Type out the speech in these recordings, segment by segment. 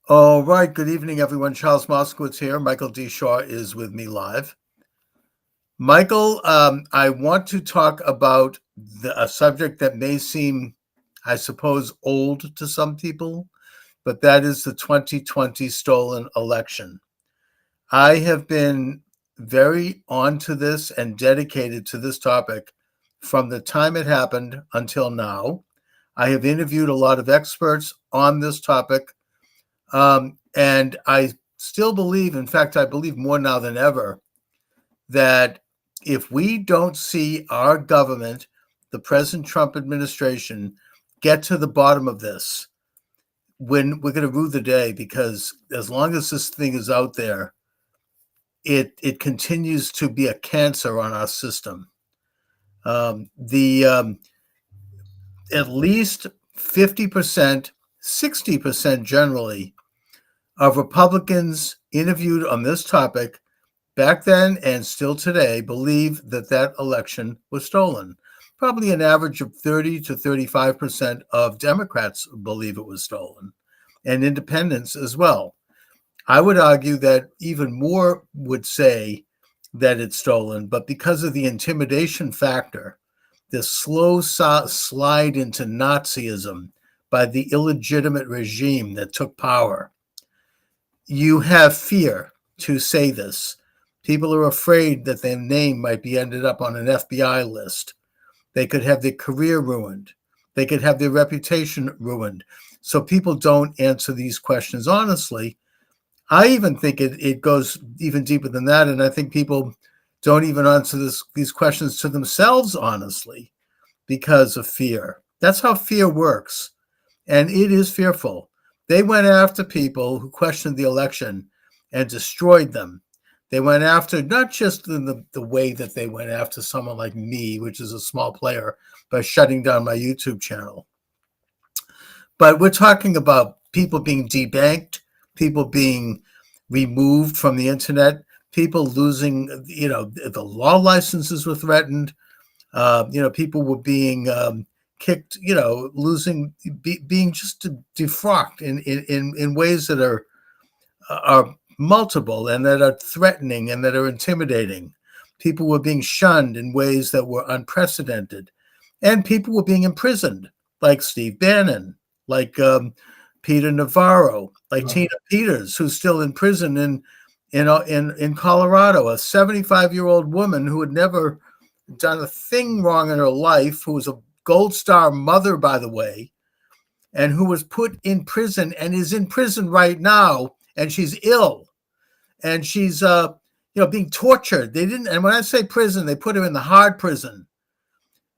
All right. Good evening, everyone. Charles Moscowitz here. Michael D. Shaw is with me live. Michael, I want to talk about a subject that may seem, I suppose, old to some people, but that is the 2020 stolen election. I have been very onto this and dedicated to this topic from the time it happened until now. I have interviewed a lot of experts on this topic. And I still believe, in fact, I believe more now than ever, that if we don't see our government, the President Trump administration, get to the bottom of this, when we're going to rue the day, because as long as this thing is out there, it continues to be a cancer on our system. The At least 50%, 60% generally of Republicans interviewed on this topic back then and still today believe that that election was stolen. Probably an average of 30 to 35% of Democrats believe it was stolen, and independents as well. I would argue that even more would say that it's stolen, but because of the intimidation factor, the slow slide into Nazism by the illegitimate regime that took power, you have fear to say this. People are afraid that their name might be ended up on an FBI list. They could have their career ruined. They could have their reputation ruined. So people don't answer these questions honestly. I even think it goes even deeper than that. And I think people don't even answer these questions to themselves honestly because of fear. That's how fear works. And it is fearful. They went after people who questioned the election and destroyed them. They went after not just the way that they went after someone like me, which is a small player, by shutting down my YouTube channel. But we're talking about people being debanked, people being removed from the internet, people losing, the law licenses were threatened. People were being kicked, losing, being just defrocked in ways that are multiple and that are threatening and that are intimidating. People were being shunned in ways that were unprecedented, and people were being imprisoned, like Steve Bannon, like Peter Navarro, like Tina Peters, who's still in prison in Colorado, a 75-year-old woman who had never done a thing wrong in her life, who was a Gold Star mother, by the way, and who was put in prison and is in prison right now, and she's ill, and she's being tortured. They didn't, and when I say prison, they put her in the hard prison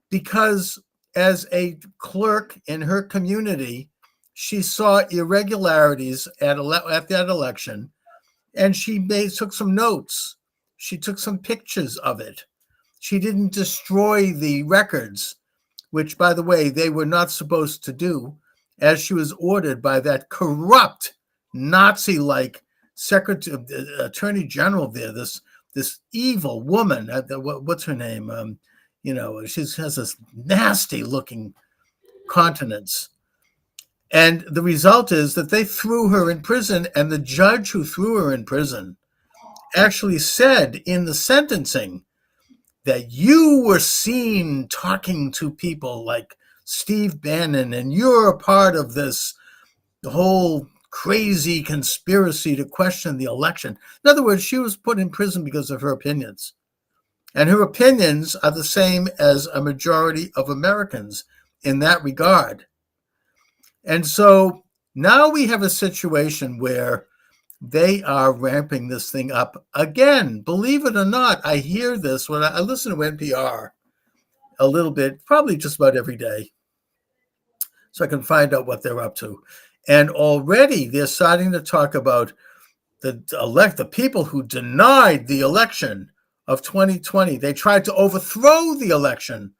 because as a clerk in her community, she saw irregularities at that election, and she took some notes. She took some pictures of it. She didn't destroy the records, which, by the way, they were not supposed to do, as she was ordered by that corrupt Nazi-like Attorney General there, this evil woman. What's her name? She has this nasty-looking countenance. And the result is that they threw her in prison, and the judge who threw her in prison actually said in the sentencing that you were seen talking to people like Steve Bannon, and you're a part of this whole crazy conspiracy to question the election. In other words, she was put in prison because of her opinions. And her opinions are the same as a majority of Americans in that regard. And so now we have a situation where they are ramping this thing up again. Believe it or not, I hear this when I listen to NPR a little bit, probably just about every day, so I can find out what they're up to. And already they're starting to talk about the people who denied the election of 2020. They tried to overthrow the election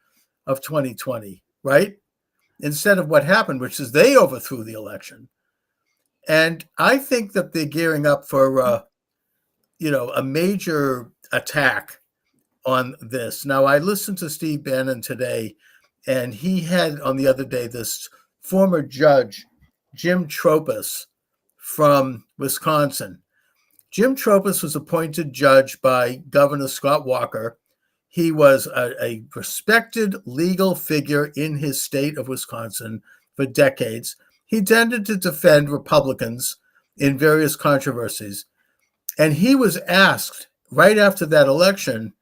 of 2020, right? Instead of what happened, which is they overthrew the election. And I think that they're gearing up for, a major attack on this. Now, I listened to Steve Bannon today, and he had on the other day this former judge, Jim Tropis, from Wisconsin. Jim Tropis was appointed judge by Governor Scott Walker. He was a respected legal figure in his state of Wisconsin for decades. He tended to defend Republicans in various controversies. And he was asked right after that election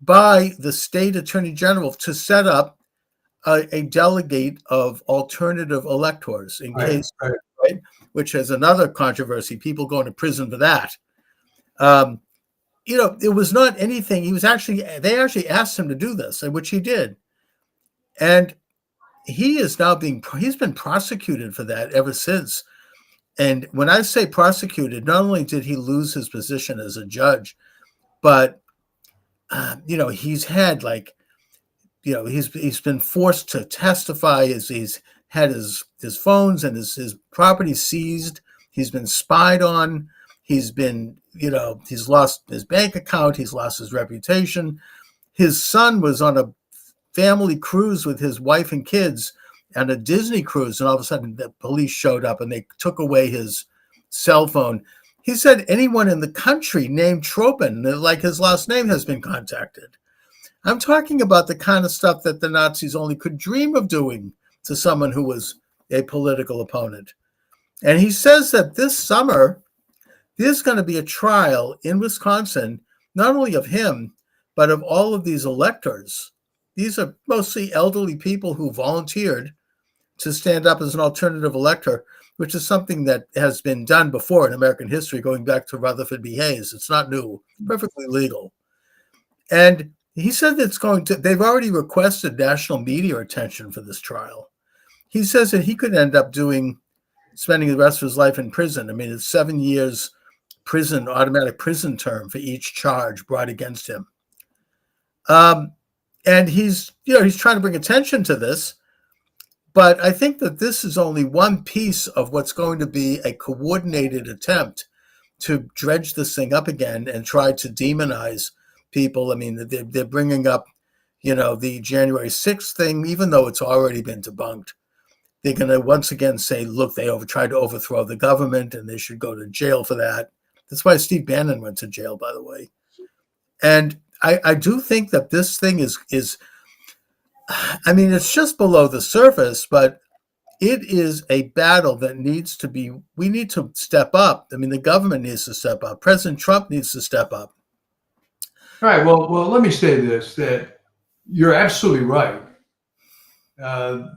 by the state attorney general to set up a delegate of alternative electors in case, right, which is another controversy, people going to prison for that. It was not anything. They actually asked him to do this, which he did. And he's been prosecuted for that ever since. And when I say prosecuted, not only did he lose his position as a judge, but, he's had he's been forced to testify as he's had his phones and his property seized. He's been spied on. He's been, he's lost his bank account. He's lost his reputation. His son was on a family cruise with his wife and kids on a Disney cruise. And all of a sudden the police showed up and they took away his cell phone. He said anyone in the country named Tropin, like his last name, has been contacted. I'm talking about the kind of stuff that the Nazis only could dream of doing to someone who was a political opponent. And he says that this summer, there's going to be a trial in Wisconsin, not only of him, but of all of these electors. These are mostly elderly people who volunteered to stand up as an alternative elector, which is something that has been done before in American history, going back to Rutherford B. Hayes. It's not new, perfectly legal. And he said they've already requested national media attention for this trial. He says that he could end up spending the rest of his life in prison. I mean, it's 7 years prison, automatic prison term for each charge brought against him. And he's trying to bring attention to this. But I think that this is only one piece of what's going to be a coordinated attempt to dredge this thing up again and try to demonize people. I mean, they're bringing up, the January 6th thing, even though it's already been debunked. They're going to once again say, look, they tried to overthrow the government and they should go to jail for that. That's why Steve Bannon went to jail, by the way. And I do think that this thing is it's just below the surface, but it is a battle that we need to step up. I mean, the government needs to step up. President Trump needs to step up. All right. Well, let me say this, that you're absolutely right.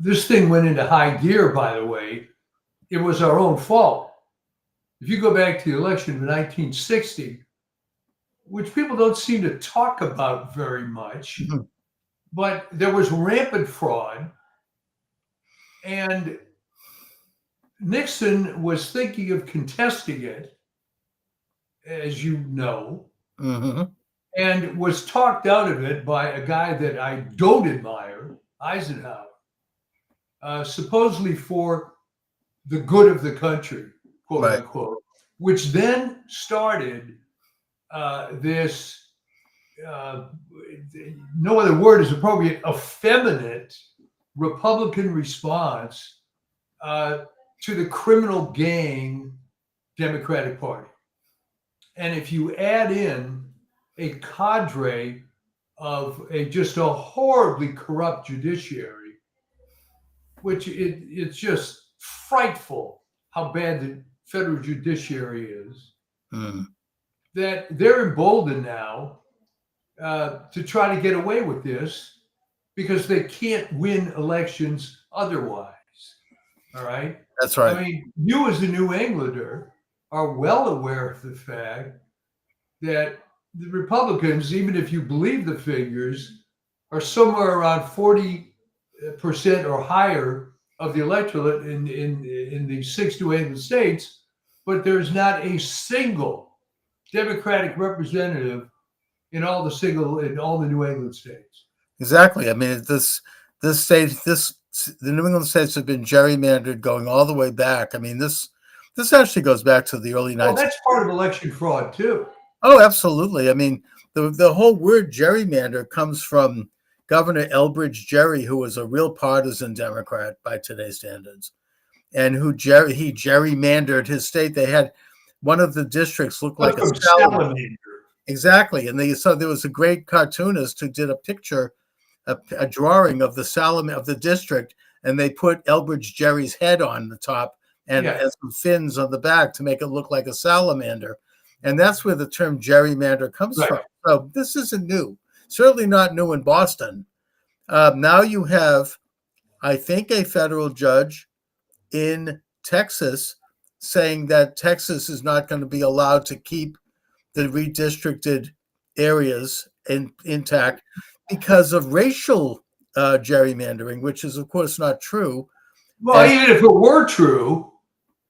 This thing went into high gear, by the way. It was our own fault. If you go back to the election of 1960, which people don't seem to talk about very much, but there was rampant fraud. And Nixon was thinking of contesting it, as you know, and was talked out of it by a guy that I don't admire, Eisenhower, supposedly for the good of the country, quote unquote, which then started this, no other word is appropriate, effeminate Republican response to the criminal gang Democratic Party. And if you add in a cadre of just a horribly corrupt judiciary, which it's just frightful how bad the federal judiciary is, that they're emboldened now to try to get away with this because they can't win elections otherwise. All right? That's right. I mean, you as a New Englander are well aware of the fact that the Republicans, even if you believe the figures, are somewhere around 40% or higher of the electorate in the 6 New England states, but there's not a single Democratic representative in all the New England states. Exactly. I mean, the New England states have been gerrymandered going all the way back. I mean, this actually goes back to the early 19th. Well, that's part of election fraud too. Oh, absolutely. I mean, the whole word gerrymander comes from Governor Elbridge Gerry, who was a real partisan Democrat by today's standards. and he gerrymandered his state. They had one of the districts looked like a From salamander. salamander. Exactly, and so there was a great cartoonist who did a picture, a drawing of the district, and they put Elbridge Gerry's head on the top and some fins on the back to make it look like a salamander. And that's where the term gerrymander comes from. So this isn't new. Certainly not new in Boston. Now you have, I think, a federal judge in Texas saying that Texas is not going to be allowed to keep the redistricted areas intact because of racial gerrymandering, which is, of course, not true. Well, even if it were true,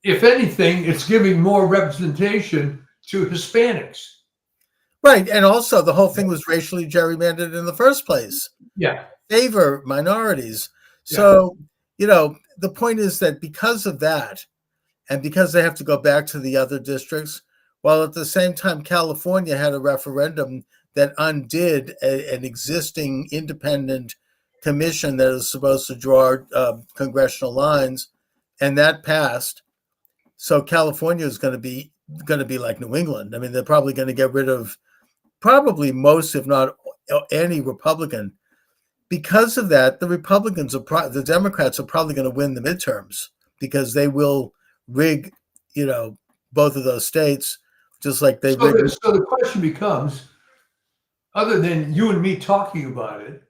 if anything, it's giving more representation to Hispanics. Right. And also the whole thing was racially gerrymandered in the first place. Yeah. Favor minorities. So, the point is that because of that, and because they have to go back to the other districts, while at the same time California had a referendum that undid an existing independent commission that is supposed to draw congressional lines, and that passed. So California is going to be like New England. I mean, they're probably going to get rid of probably most, if not any, Republican. Because of that, the Democrats are probably going to win the midterms because they will rig, both of those states, just like they rigged. So the question becomes, other than you and me talking about it,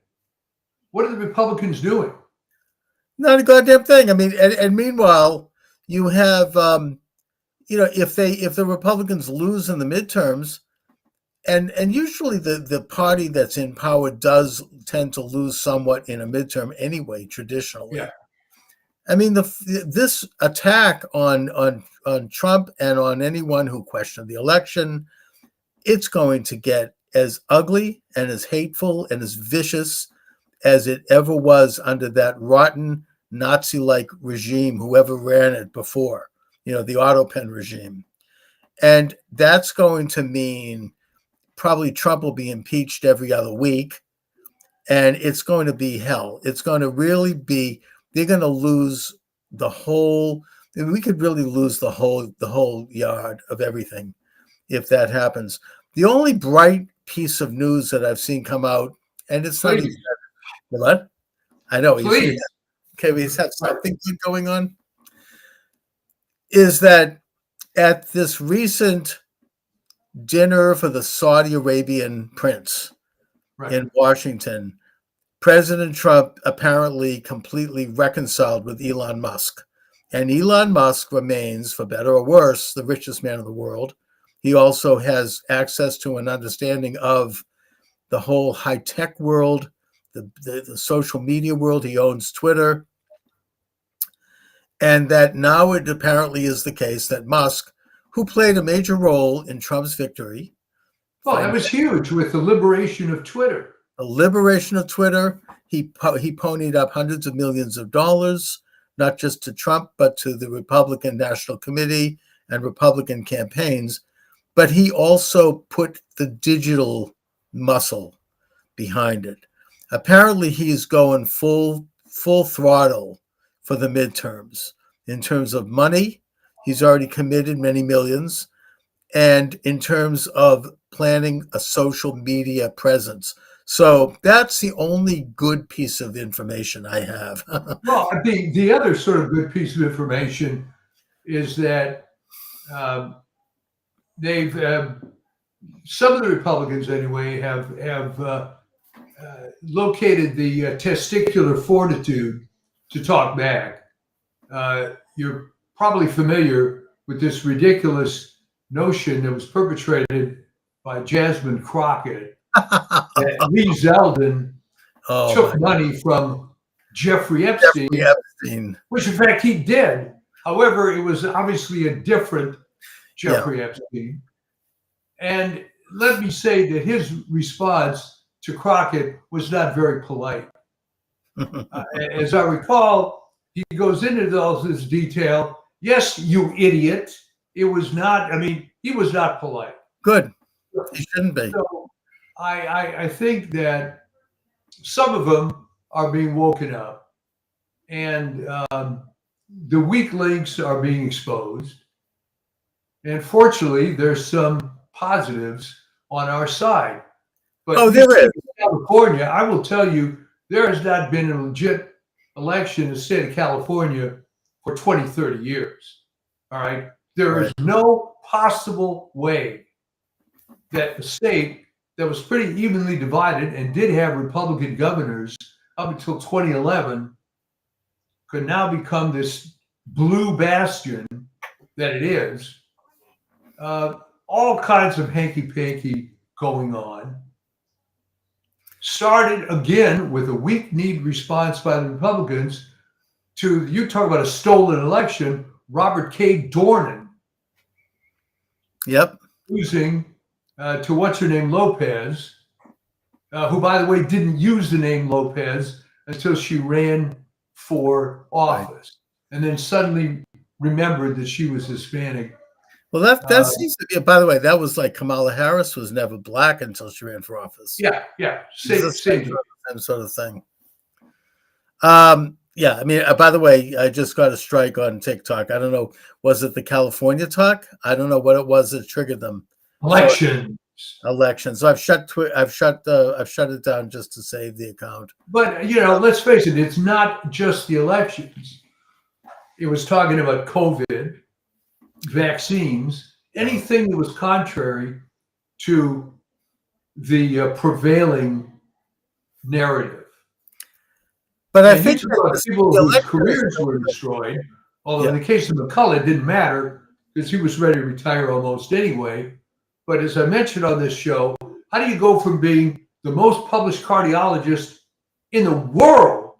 what are the Republicans doing? Not a goddamn thing. I mean, and meanwhile, you have, if the Republicans lose in the midterms, and usually the party that's in power does tend to lose somewhat in a midterm anyway, traditionally. Yeah. I mean, this attack on Trump and on anyone who questioned the election, it's going to get as ugly and as hateful and as vicious as it ever was under that rotten Nazi-like regime, whoever ran it before, the Otto Pen regime. And that's going to mean probably Trump will be impeached every other week, and it's going to be hell. It's going to really be, they're going to lose the whole, we could really lose the whole yard of everything if that happens. The only bright piece of news that I've seen come out, and it's not even, what? I know. Please. He's had something good going on, is that at this recent dinner for the Saudi Arabian prince in Washington, President Trump apparently completely reconciled with Elon Musk. And Elon Musk remains, for better or worse, the richest man in the world. He also has access to an understanding of the whole high-tech world, the social media world. He owns Twitter. And that now it apparently is the case that Musk, who played a major role in Trump's victory. Well, that was huge with the liberation of Twitter. The liberation of Twitter. He ponied up hundreds of millions of dollars, not just to Trump, but to the Republican National Committee and Republican campaigns. But he also put the digital muscle behind it. Apparently, he's going full throttle for the midterms in terms of money. He's already committed many millions. And in terms of planning a social media presence. So that's the only good piece of information I have. Well, I think the other sort of good piece of information is that they've some of the Republicans anyway have located the testicular fortitude to talk back. You're probably familiar with this ridiculous notion that was perpetrated by Jasmine Crockett that Lee Zeldin took money from Jeffrey Epstein, which in fact he did. However, it was obviously a different Jeffrey Epstein. And let me say that his response to Crockett was not very polite. As I recall, he goes into all this detail. Yes, you idiot. It was not, he was not polite. Good. He shouldn't be. So I think that some of them are being woken up. And the weak links are being exposed. And fortunately, there's some positives on our side. But Oh, you there said is. California, I will tell you, there has not been a legit election in the state of California for 20, 30 years. All right. There is Right. no possible way that a state that was pretty evenly divided and did have Republican governors up until 2011 could now become this blue bastion that it is. All kinds of hanky panky going on. Started again with a weak kneed response by the Republicans to, you talk about a stolen election, Robert K. Dornan Yep. losing to what's her name, Lopez, who, by the way, didn't use the name Lopez until she ran for Right. office and then suddenly remembered that she was Hispanic. Well, that seems to be. By the way, that was like Kamala Harris was never black until she ran for office. Yeah, It's the same thing. same sort of thing. Yeah. I mean, by the way, I just got a strike on TikTok. I don't know. Was it the California talk? I don't know what it was that triggered them. Election. So, election. So I've shut it down just to save the account. But, let's face it, it's not just the elections. It was talking about COVID, vaccines, anything that was contrary to the prevailing narrative. But I And you think talk that about people the whose election careers were destroyed, although in the case of McCullough, it didn't matter because he was ready to retire almost anyway. But as I mentioned on this show, how do you go from being the most published cardiologist in the world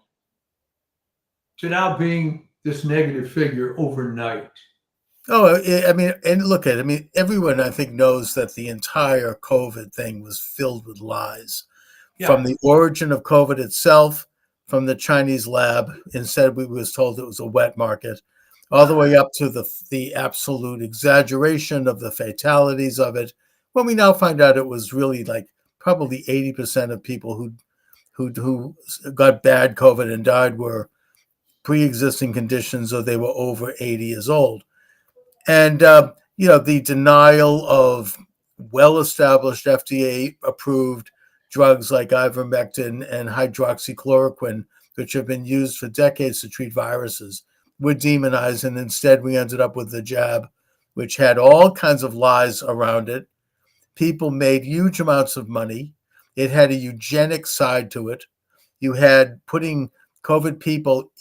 to now being this negative figure overnight? Oh, I mean, and look at it. I mean, everyone I think knows that the entire COVID thing was filled with lies. From Yeah, the origin of COVID itself, from the Chinese lab, instead we was told it was a wet market, all the way up to the absolute exaggeration of the fatalities of it. When we now find out it was really like probably 80% of people who got bad COVID and died were pre-existing conditions or they were over 80 years old. And, the denial of well-established FDA-approved drugs like ivermectin and hydroxychloroquine, which have been used for decades to treat viruses, were demonized. And instead, we ended up with the jab, which had all kinds of lies around it. People made huge amounts of money. It had a eugenic side to it. You had putting COVID people,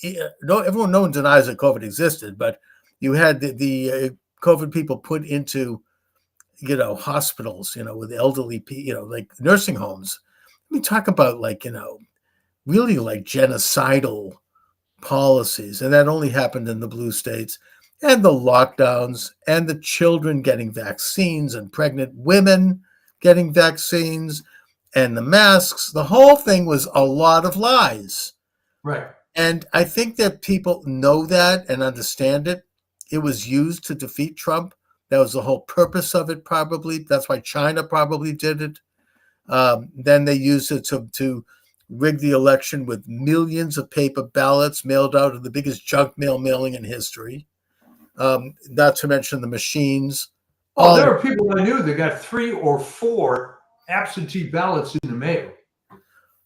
no one denies that COVID existed, but you had the COVID people put into, hospitals, with elderly people, like nursing homes. I mean, talk about really like genocidal policies. And that only happened in the blue states. And the lockdowns and the children getting vaccines and pregnant women getting vaccines and the masks. The whole thing was a lot of lies. right. And I think that people know that and understand it. It was used to defeat Trump. That was the whole purpose of it, probably. That's why China probably did it. Then they used it to rig the election with millions of paper ballots mailed out of the biggest junk mail mailing in history. Not to mention the machines. Oh, there are people I knew that got 3 or 4 absentee ballots in the mail.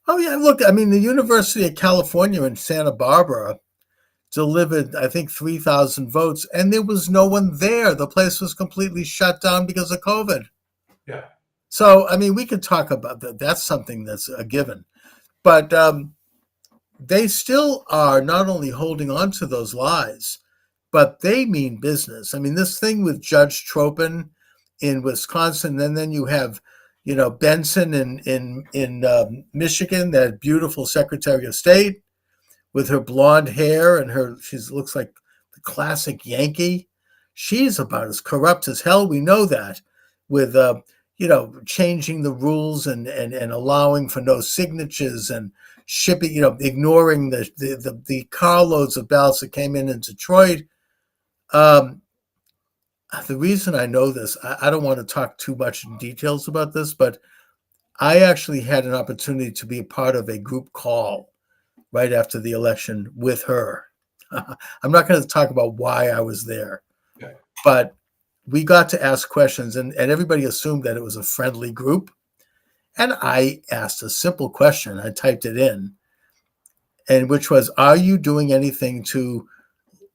Oh, yeah. Look, I mean, the University of California in Santa Barbara delivered, I think, 3,000 votes, and there was no one there. The place was completely shut down because of COVID. Yeah. So, I mean, we could talk about that. That's something that's a given. But they still are not only holding on to those lies, but they mean business. I mean, this thing with Judge Tropin in Wisconsin, and then you have, Benson in Michigan, that beautiful Secretary of State with her blonde hair and she looks like the classic Yankee. She's about as corrupt as hell. We know that with, changing the rules and allowing for no signatures and shipping, ignoring the carloads of ballots that came in Detroit. The reason I know this, I don't want to talk too much in details about this, but I actually had an opportunity to be a part of a group call right after the election with her. I'm not going to talk about why I was there, Okay. but we got to ask questions, and everybody assumed that it was a friendly group. And I asked a simple question. I typed it in, and which was, are you doing anything to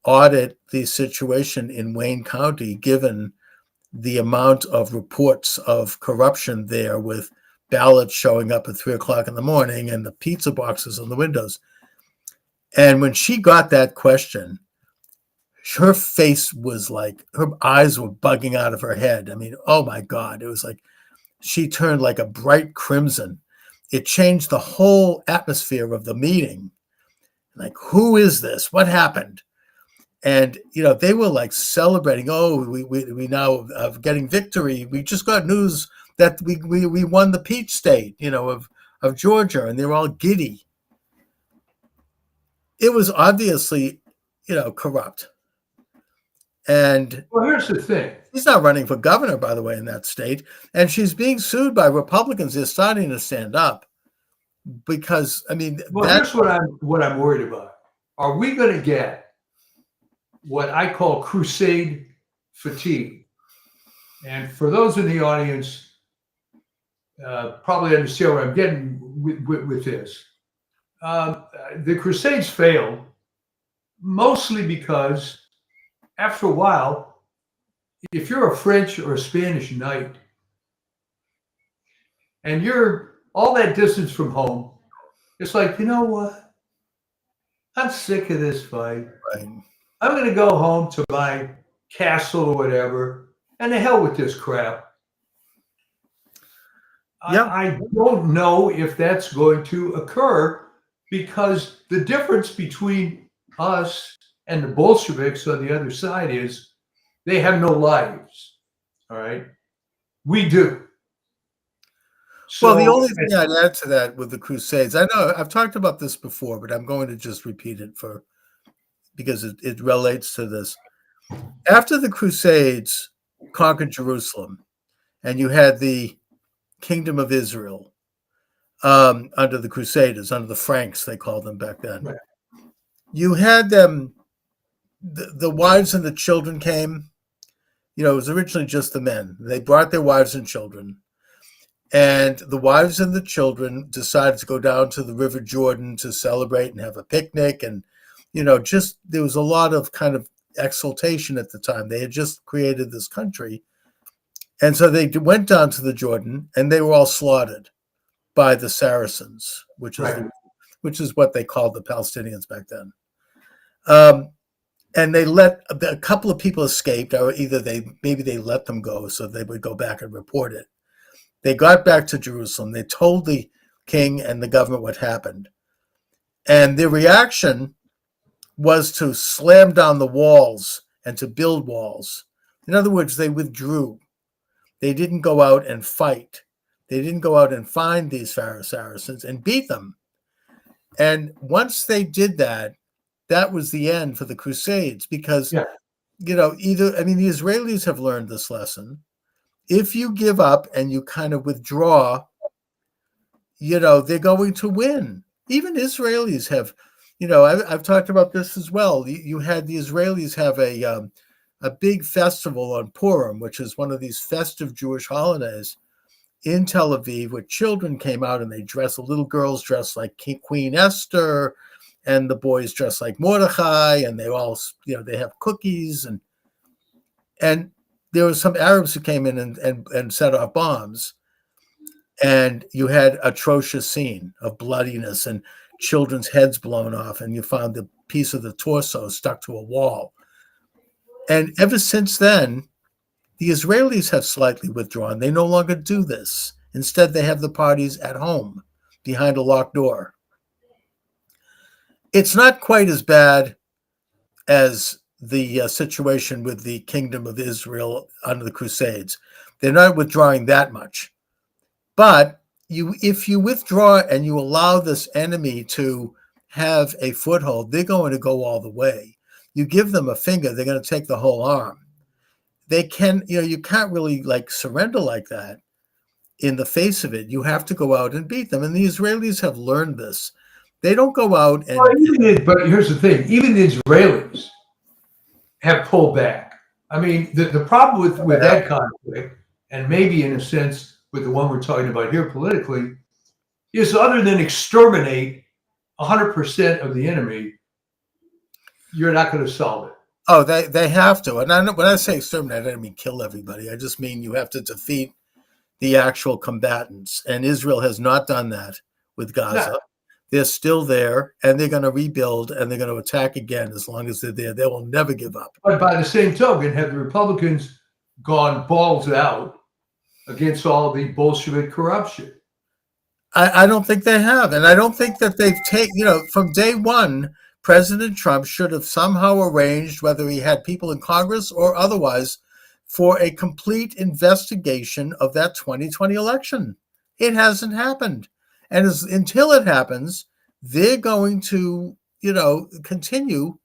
audit the situation in Wayne County, given the amount of reports of corruption there, with ballots showing up at 3 o'clock in the morning and the pizza boxes on the windows? And when she got that question, her face was like, her eyes were bugging out of her head. I mean, oh my God, it was like she turned like a bright crimson. It changed the whole atmosphere of the meeting. Like, who is this? What happened? And, they were like celebrating. Oh, we now are getting victory. We just got news that we won the Peach State, of Georgia, and they're all giddy. It was obviously, corrupt. And Well, here's the thing. she's not running for governor, by the way, in that state. And she's being sued by Republicans. They're starting to stand up because, I mean, Well, here's what I'm worried about. Are we going to get what I call crusade fatigue? And for those in the audience, probably understand what I'm getting with this. The Crusades failed mostly because after a while, if you're a French or a Spanish knight and you're all that distance from home, it's like, you know what? I'm sick of this fight. Right. I'm going to go home to my castle or whatever, and the hell with this crap. Yep. I don't know if that's going to occur, because the difference between us and the Bolsheviks on the other side is they have no lives. All right. We do. So, well, the only thing I'd add to that with the Crusades, I know I've talked about this before, but I'm going to just repeat it because it relates to this. After the Crusades conquered Jerusalem, and you had the Kingdom of Israel under the Crusaders, under the Franks, they called them back then. Right. You had them, the wives and the children came. It was originally just the men. They brought their wives and children. And the wives and the children decided to go down to the River Jordan to celebrate and have a picnic. And, just there was a lot of kind of exultation at the time. They had just created this country. And so they went down to the Jordan, and they were all slaughtered by the Saracens, which is what they called the Palestinians back then. And they let a couple of people escaped, or either maybe they let them go so they would go back and report it. They got back to Jerusalem. They told the king and the government what happened. And their reaction was to slam down the walls and to build walls. In other words, they withdrew. They didn't go out and fight. They didn't go out and find these Saracens and beat them. And once they did that, that was the end for the Crusades, because, the Israelis have learned this lesson. If you give up and you kind of withdraw, they're going to win. Even Israelis have, I've talked about this as well. You had the Israelis have a big festival on Purim, which is one of these festive Jewish holidays in Tel Aviv, where children came out and the little girls dressed like Queen Esther, and the boys dressed like Mordechai, and they all, they have cookies, and there were some Arabs who came in and set off bombs, and you had atrocious scene of bloodiness and children's heads blown off, and you found the piece of the torso stuck to a wall. And ever since then, the Israelis have slightly withdrawn. They no longer do this. Instead, they have the parties at home behind a locked door. It's not quite as bad as the situation with the Kingdom of Israel under the Crusades. They're not withdrawing that much. But if you withdraw and you allow this enemy to have a foothold, they're going to go all the way. You give them a finger, they're going to take the whole arm. They can, you can't really surrender like that in the face of it. You have to go out and beat them. And the Israelis have learned this. They don't go out Well, and but here's the thing: even the Israelis have pulled back. I mean, the problem with that conflict, and maybe in a sense with the one we're talking about here politically, is other than exterminate 100% of the enemy, you're not going to solve it. oh, they have to. And when I say exterminate, I don't mean kill everybody. I just mean you have to defeat the actual combatants. And Israel has not done that with Gaza. No. They're still there, and they're going to rebuild, and they're going to attack again as long as they're there. They will never give up. But by the same token, have the Republicans gone balls out against all the Bolshevik corruption? I don't think they have. And I don't think that they've taken, from day one, President Trump should have somehow arranged, whether he had people in Congress or otherwise, for a complete investigation of that 2020 election. It hasn't happened. And until it happens, they're going to, continue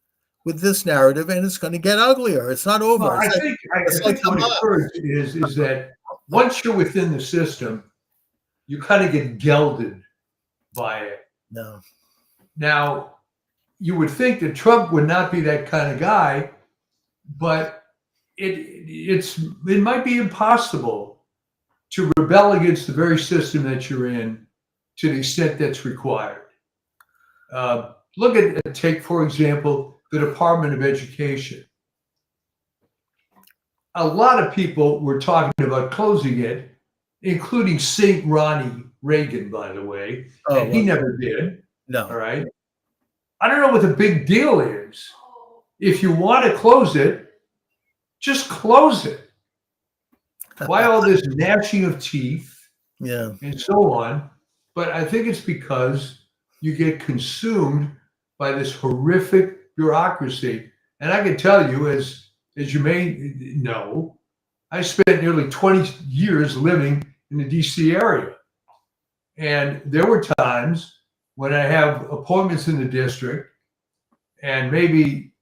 with this narrative, and it's going to get uglier. It's not over. Well, I think what occurs is that once you're within the system, you kind of get gelded by it. No. Now, you would think that Trump would not be that kind of guy, but it might be impossible to rebel against the very system that you're in to the extent that's required. Take, for example, the Department of Education. A lot of people were talking about closing it, including St. Ronnie Reagan, by the way, and he never did. No. All right. I don't know what the big deal is. If you want to close it, just close it. Why all this gnashing of teeth? Yeah. And so on. But I think it's because you get consumed by this horrific bureaucracy. And I can tell you, as you may know, I spent nearly 20 years living in the DC area. And there were times when I have appointments in the district, and maybe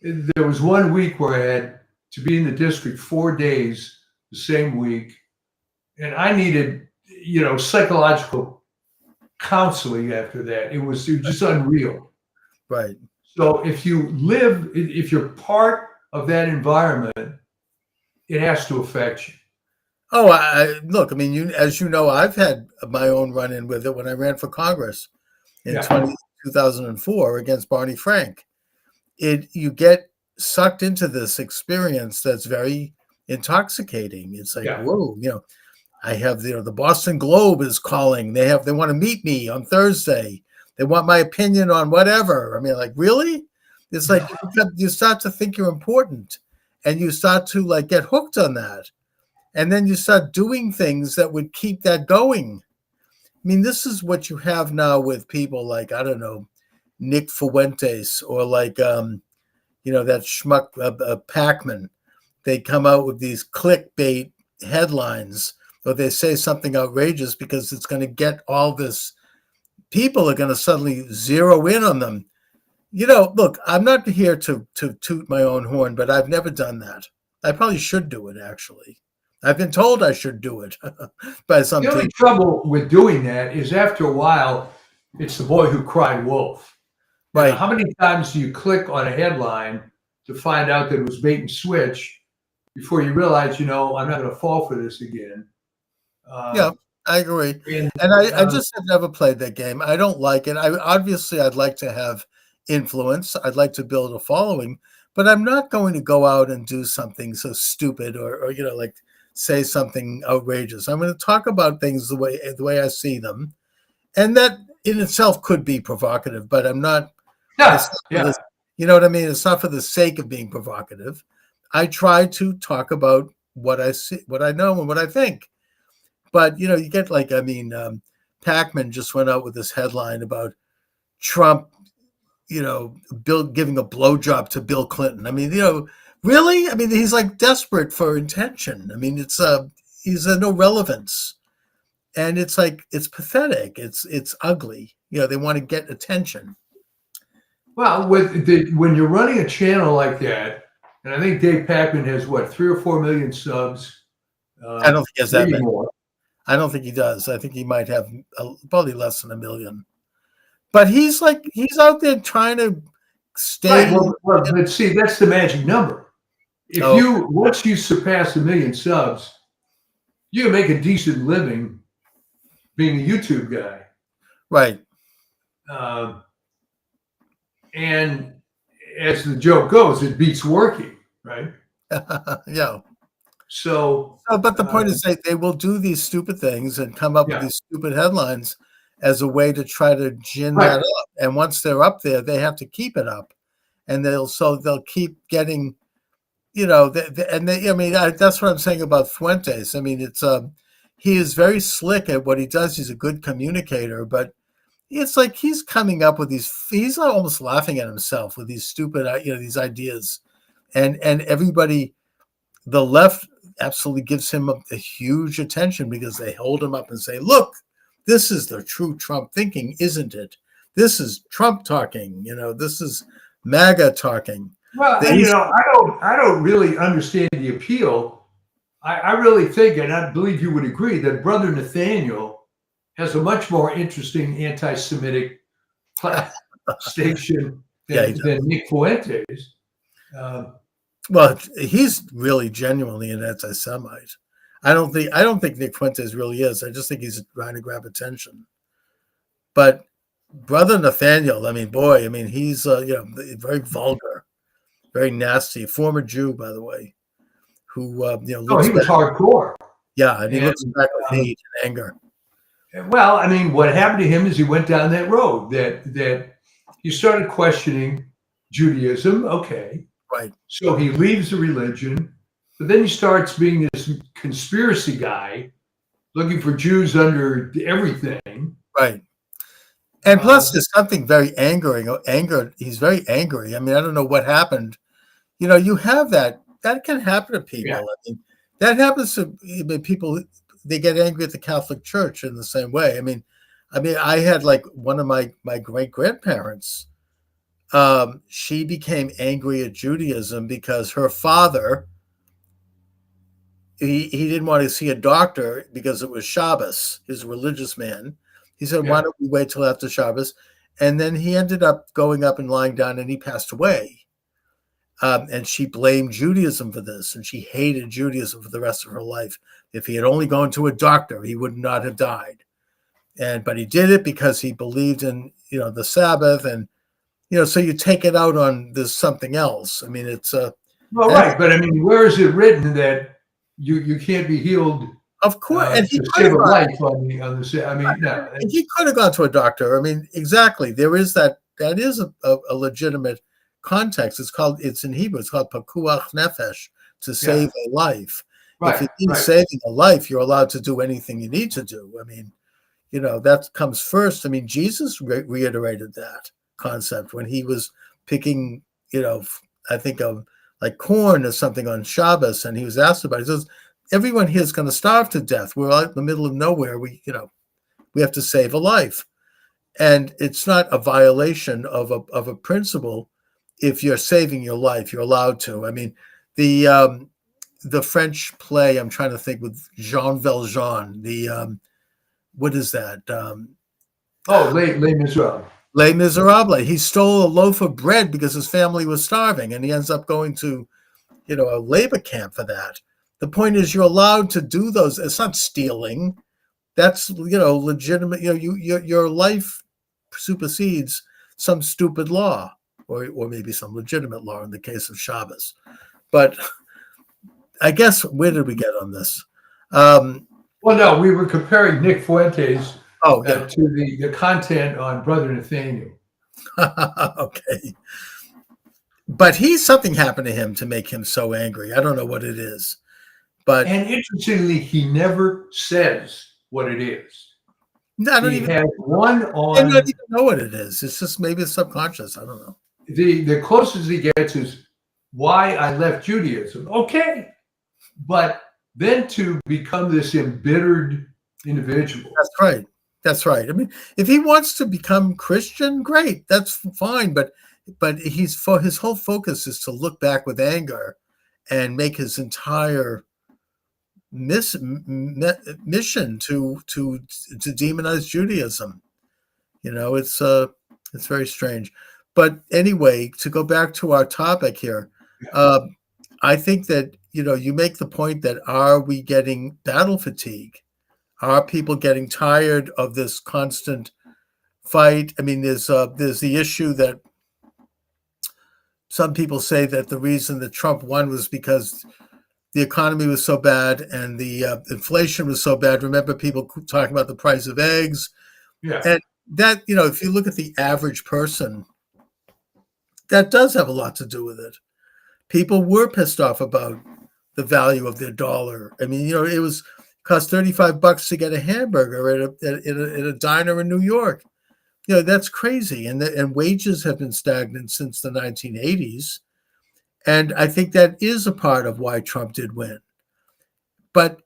there was 1 week where I had to be in the district 4 days the same week. And I needed, psychological counseling after that. It was just unreal. Right. So if you're part of that environment, it has to affect you. Oh, look, as you know, I've had my own run-in with it when I ran for Congress in 2004 against Barney Frank. You get sucked into this experience that's very intoxicating. It's like, whoa, I have the Boston Globe is calling. They want to meet me on Thursday. They want my opinion on whatever. Really? It's like you start to think you're important, and you start to get hooked on that. And then you start doing things that would keep that going. This is what you have now with people like, I don't know, Nick Fuentes, or that schmuck Packman. They come out with these clickbait headlines, or they say something outrageous because it's going to get all this. People are going to suddenly zero in on them. Look, I'm not here to toot my own horn, but I've never done that. I probably should do it, actually. I've been told I should do it by some people. The only trouble with doing that is after a while, it's the boy who cried wolf. Right. How many times do you click on a headline to find out that it was bait and switch before you realize, I'm not going to fall for this again? Yeah, I agree. And I just have never played that game. I don't like it. I'd like to have influence. I'd like to build a following, but I'm not going to go out and do something so stupid or say something outrageous. I'm going to talk about things the way I see them, and that in itself could be provocative. But I'm not. You know what I mean? It's not for the sake of being provocative. I try to talk about what I see, what I know, and what I think. But you get Packman just went out with this headline about Trump, Bill giving a blowjob to Bill Clinton. Really? He's desperate for attention. He's no relevance. And it's pathetic. It's ugly. They want to get attention. Well, when you're running a channel like that, and I think Dave Packman has 3 or 4 million subs. I don't think he has that many. More. I don't think he does. I think he might have probably less than 1 million. But he's out there trying to Right. stay. Well, but see, that's the magic number. If Oh, you once you surpass 1 million subs, you can make a decent living being a YouTube guy. right. Um, and as the joke goes, it beats working, right? Yeah. So, But the point is, they will do these stupid things and come up with yeah, these stupid headlines as a way to try to gin that right. up. And once they're up there, they have to keep it up, and they'll keep getting, I mean, that's what I'm saying about Fuentes. I mean, it's he is very slick at what he does. He's a good communicator, but it's like he's coming up with these. He's almost laughing at himself with these stupid, these ideas, and everybody, the left absolutely gives him a huge attention because they hold him up and say, "Look, this is the true Trump thinking, isn't it? This is Trump talking. This is MAGA talking." Well, They, I don't really understand the appeal. I really think, and I believe you would agree, that Brother Nathaniel has a much more interesting anti-Semitic station yeah, than Nick Fuentes. Um, well, he's really genuinely an anti-Semite. I don't think Nick Fuentes really is. I just think he's trying to grab attention. But Brother Nathaniel, I mean, boy, I mean, he's very vulgar, very nasty. Former Jew, by the way, who oh, looks he was back. hardcore. Yeah, and he And looks back with um, hate and anger. well, I mean, what happened to him is he went down that road that he started questioning Judaism. Okay, Right, so he leaves the religion, but then he starts being this conspiracy guy, looking for Jews under everything. right. And plus, Um, there's something very angering. Anger. He's very angry. I mean, I don't know what happened. You have that. That can happen to yeah, people. I mean, that happens to people. They get angry at the Catholic Church in the same way. I mean, I had like one of my great grandparents. She became angry at Judaism because her father, he didn't want to see a doctor because it was Shabbos. He's a religious man. He said, "Why yeah. don't we wait till after Shabbos?" And then he ended up going up and lying down, and he passed away. And she blamed Judaism for this, and she hated Judaism for the rest of her life. If he had only gone to a doctor, he would not have died. But he did it because he believed in the Sabbath, and so you take it out on this something else. I mean, it's Well, that's right, but I mean, where is it written that you can't be healed of course, and he to could save have a gone. life on the? I mean, no. And he could have gone to a doctor. I mean, exactly. There is that. That is a legitimate context. It's in Hebrew. It's called pakuach nefesh, to Yeah, save a life. If right, it means right. saving a life, you're allowed to do anything you need to do. I mean, that comes first. I mean, Jesus reiterated that concept when he was picking, I think of like corn or something on Shabbos, and he was asked about it. He says, "Everyone here is going to starve to death. We're out in the middle of nowhere. We have to save a life." And it's not a violation of a principle if you're saving your life. You're allowed to. I mean, the French play, I'm trying to think, with Jean Valjean. What is that? Oh, Les Miserables. Les Miserables. He stole a loaf of bread because his family was starving, and he ends up going to a labor camp for that. The point is, you're allowed to do those. It's not stealing. That's legitimate. Your life supersedes some stupid law, or maybe some legitimate law in the case of Shabbos. But I guess, where did we get on this? Um, Well, no, we were comparing Nick Fuentes oh yeah, to the content on Brother Nathaniel. okay. But something happened to him to make him so angry. I don't know what it is, but And interestingly, he never says what it is. I don't He even. has one I don't on even know what it is. It's just maybe it's subconscious. I don't know. the closest he gets is why I left Judaism. Okay, but then to become this embittered individual. That's right. That's right. I mean, if he wants to become Christian, great. That's fine. But his whole focus is to look back with anger and make his entire mission to demonize Judaism. It's It's very strange. But anyway, to go back to our topic here, uh, I think that, you make the point that are we getting battle fatigue? Are people getting tired of this constant fight? I mean, there's the issue that some people say that the reason that Trump won was because the economy was so bad and the inflation was so bad. Remember people talking about the price of eggs, Yeah. and that, if you look at the average person, that does have a lot to do with it. People were pissed off about the value of their dollar. I mean, it was cost $35 to get a hamburger at a diner in New York. That's crazy. And wages have been stagnant since the 1980s. And I think that is a part of why Trump did win. But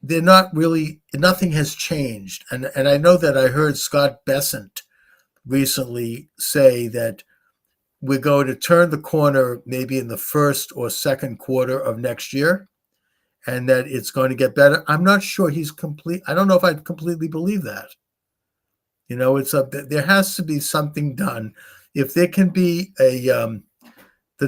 they're not really, nothing has changed. And I know that I heard Scott Bessent recently say that we're going to turn the corner maybe in the first or second quarter of next year, and that it's going to get better. I'm not sure he's complete. I don't know if I completely believe that. There has to be something done. If there can be the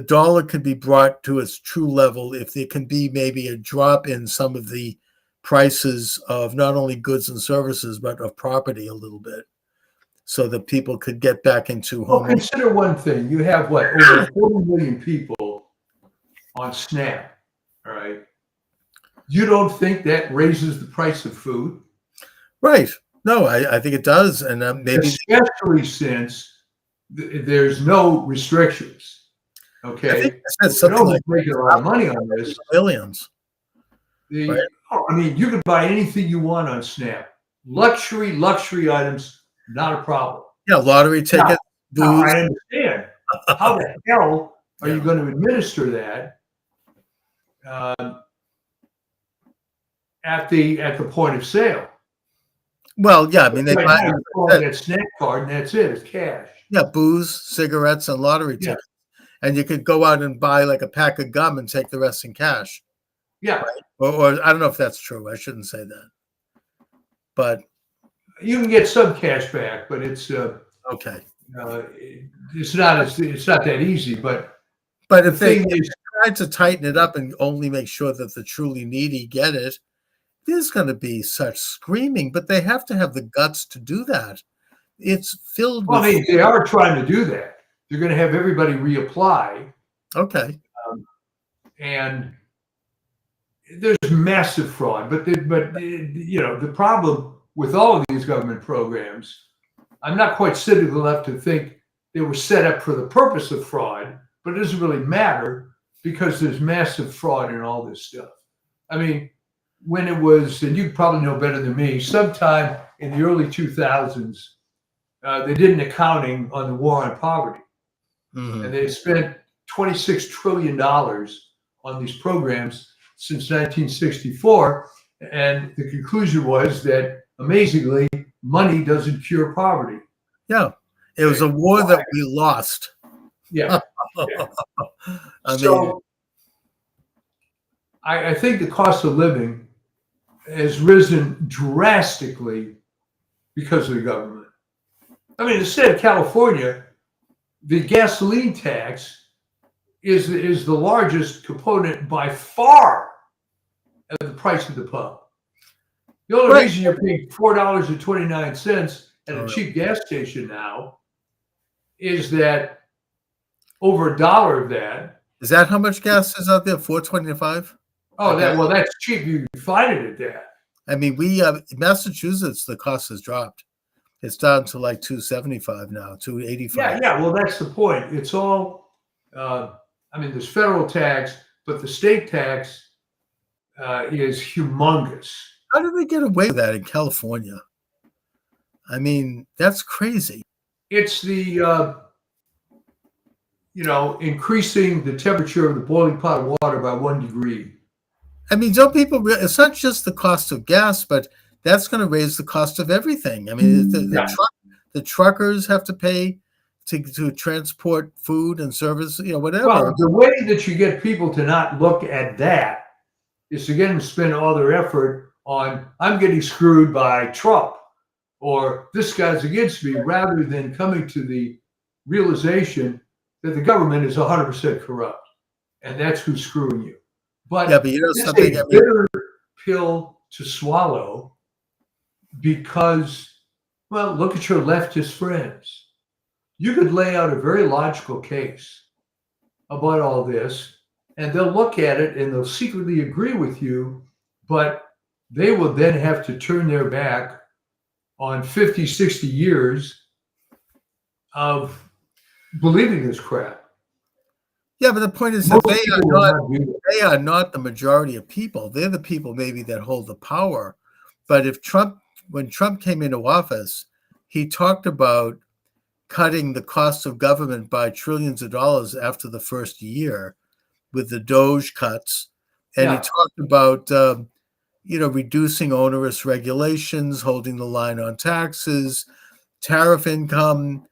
dollar can be brought to its true level, if there can be maybe a drop in some of the prices of not only goods and services, but of property a little bit, so that people could get back into home. Well, consider one thing. You have over 40 million people on SNAP, all right? You don't think that raises the price of food? Right. No, I think it does. And maybe especially since there's no restrictions. Okay. I think that's something like making a lot of money on this. Millions. Right? I mean, you can buy anything you want on SNAP. Luxury items, not a problem. Yeah, lottery tickets, booze. Now, I understand. How the hell are you going to administer that at the point of sale? Well, yeah, I mean, they buy that SNAP card, and that's it. It's cash. Yeah, booze, cigarettes, and lottery tickets. And you could go out and buy like a pack of gum and take the rest in cash. Yeah. Right? Or I don't know if that's true. I shouldn't say that. But you can get some cash back, but it's okay. It's not that easy. But if they try to tighten it up and only make sure that the truly needy get it, there's going to be such screaming. But they have to have the guts to do that. It's filled with. I mean, they are trying to do that. They're going to have everybody reapply. Okay. And there's massive fraud. But the problem with all of these government programs, I'm not quite cynical enough to think they were set up for the purpose of fraud, but it doesn't really matter because there's massive fraud in all this stuff. I mean, when it was, and you probably know better than me, sometime in the early 2000s, they did an accounting on the war on poverty. Mm-hmm. And they spent $26 trillion on these programs since 1964. And the conclusion was that, amazingly, money doesn't cure poverty. Yeah. It was a war that we lost. Yeah. I think the cost of living has risen drastically because of the government. I mean, in the state of California, the gasoline tax is the largest component by far of the price of the pump. The only reason you're paying $4.29 at a cheap gas station now is that over $1 of that. Is that how much gas is out there? $4.25? Oh, that's cheap. You can find it at that. I mean, Massachusetts, the cost has dropped. It's down to like $2.75 now, $2.85. Yeah. Well, that's the point. It's all. There's federal tax, but the state tax is humongous. How did they get away with that in California? I mean, that's crazy. It's the increasing the temperature of the boiling pot of water by 1 degree. I mean, don't people it's not just the cost of gas, but that's going to raise the cost of everything. I mean, the truckers have to pay to transport food and service, whatever. Well, the way that you get people to not look at that is to get them to spend all their effort on, I'm getting screwed by Trump, or this guy's against me, rather than coming to the realization that the government is 100% corrupt, and that's who's screwing you. But Yeah, but you know it's something. a bitter pill to swallow because, well, look at your leftist friends. You could lay out a very logical case about all this, and they'll look at it and they'll secretly agree with you, but they will then have to turn their back on 50, 60 years of believing this crap. Yeah, but the point is that they are not the majority of people. They're the people maybe that hold the power. But when Trump came into office, he talked about cutting the cost of government by trillions of dollars after the first year with the Doge cuts. And he talked about, reducing onerous regulations, holding the line on taxes, tariff income.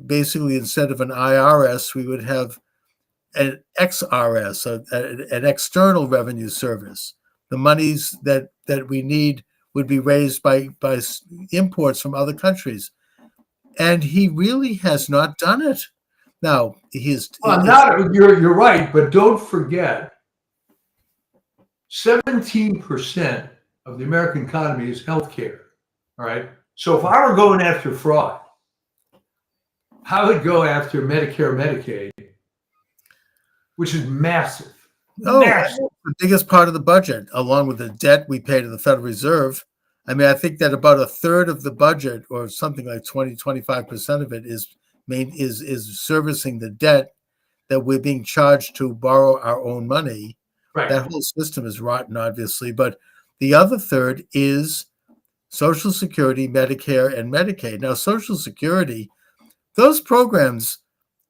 Basically, instead of an IRS, we would have an XRS, an external revenue service. The monies that we need would be raised by imports from other countries. And he really has not done it. Now, you're right, but don't forget, 17% of the American economy is healthcare. All right. So if I were going after fraud, I would go after Medicare, Medicaid, which is massive. Massive. The biggest part of the budget, along with the debt we pay to the Federal Reserve. I mean, I think that about a third of the budget, or something like 25% of it, is servicing the debt that we're being charged to borrow our own money. Right. That whole system is rotten, obviously. But the other third is Social Security, Medicare, and Medicaid. Now, Social Security, those programs,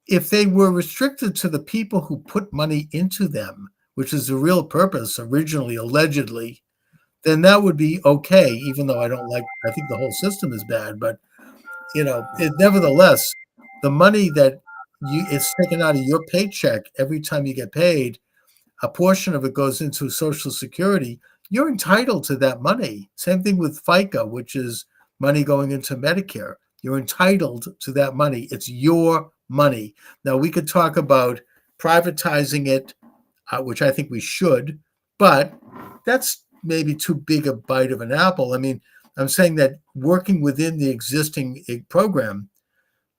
if they were restricted to the people who put money into them, which is the real purpose originally, allegedly, then that would be okay, even though I think the whole system is bad. But, nevertheless, the money that it's taken out of your paycheck every time you get paid, a portion of it goes into Social Security. You're entitled to that money. Same thing with FICA, which is money going into Medicare. You're entitled to that money. It's your money. Now, we could talk about privatizing it, which I think we should, but that's maybe too big a bite of an apple. I mean, I'm saying that working within the existing program,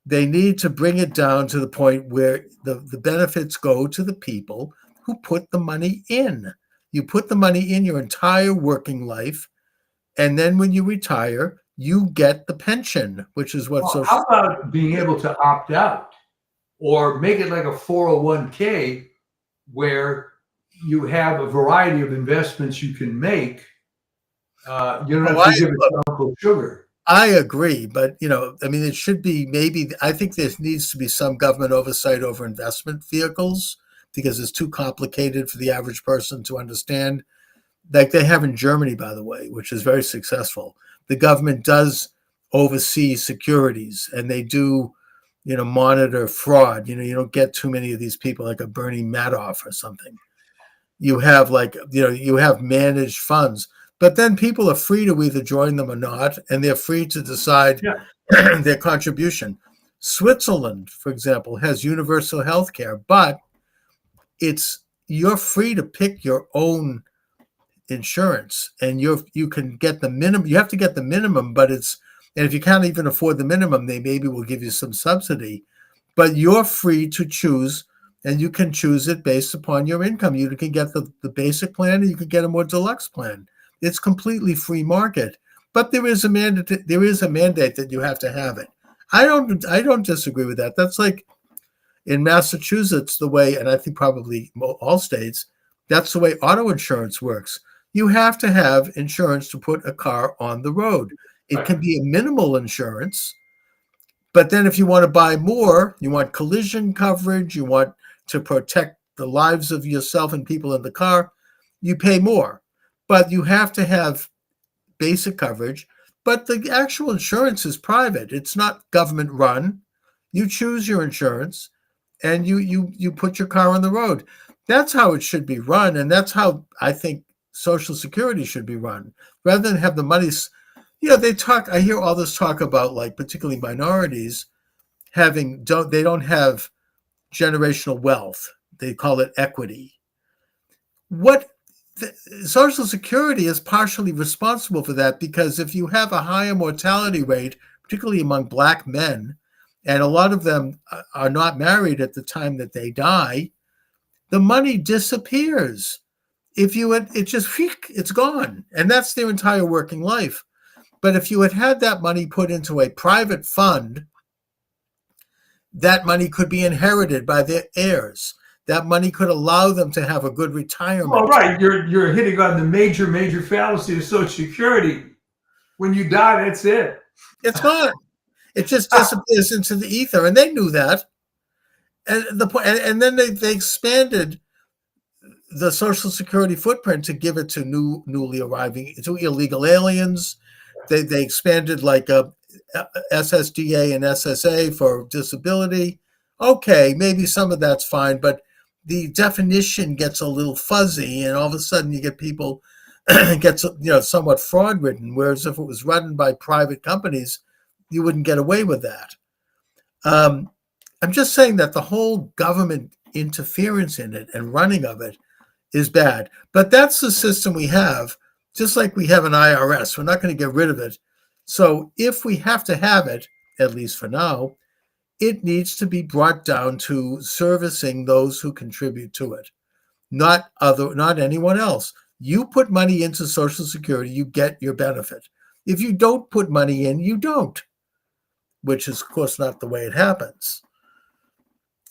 they need to bring it down to the point where the benefits go to the people who put the money in. You put the money in your entire working life, and then when you retire, you get the pension, which is what social. How about being able to opt out or make it like a 401k where you have a variety of investments you can make? You don't have to give it to Uncle Sugar. I agree, but it should be I think there needs to be some government oversight over investment vehicles because it's too complicated for the average person to understand. Like they have in Germany, by the way, which is very successful. The government does oversee securities and they do, monitor fraud. You don't get too many of these people like a Bernie Madoff or something. You have you have managed funds, but then people are free to either join them or not, and they're free to decide their contribution. Switzerland, for example, has universal health care, but you're free to pick your own insurance, and you can get the minimum. You have to get the minimum, and if you can't even afford the minimum, they maybe will give you some subsidy, but you're free to choose, and you can choose it based upon your income. You can get the basic plan, and you can get a more deluxe plan. It's completely free market, but there is a mandate. There is a mandate that you have to have it. I don't disagree with that. That's like in Massachusetts, the way, and I think probably all states, that's the way auto insurance works. You have to have insurance to put a car on the road. It can be a minimal insurance, but then if you want to buy more, you want collision coverage, you want to protect the lives of yourself and people in the car, you pay more. But you have to have basic coverage. But the actual insurance is private. It's not government run. You choose your insurance and you put your car on the road. That's how it should be run. And that's how I think Social Security should be run. Rather than have the money, they talk. I hear all this talk about, like, particularly minorities they don't have generational wealth. They call it equity. What Social Security is partially responsible for that, because if you have a higher mortality rate, particularly among Black men, and a lot of them are not married at the time that they die, the money disappears. If you had, it just, it's gone, and that's their entire working life. But if you had that money put into a private fund, that money could be inherited by their heirs. That money could allow them to have a good retirement. Well, right. You're hitting on the major fallacy of Social Security. When you die, that's it. It's gone. It just disappears into the ether, and they knew that. And and then they expanded the Social Security footprint to give it to newly arriving, to illegal aliens. They expanded, like, SSDA and SSA for disability. Okay, maybe some of that's fine, but the definition gets a little fuzzy, and all of a sudden you get people gets somewhat fraud ridden. Whereas if it was run by private companies, you wouldn't get away with that. I'm just saying that the whole government interference in it and running of it is bad. But that's the system we have. Just like we have an IRS, we're not going to get rid of it. So if we have to have it, at least for now, it needs to be brought down to servicing those who contribute to it, not anyone else. You put money into Social Security, you get your benefit. If you don't put money in, you don't, which is, of course, not the way it happens.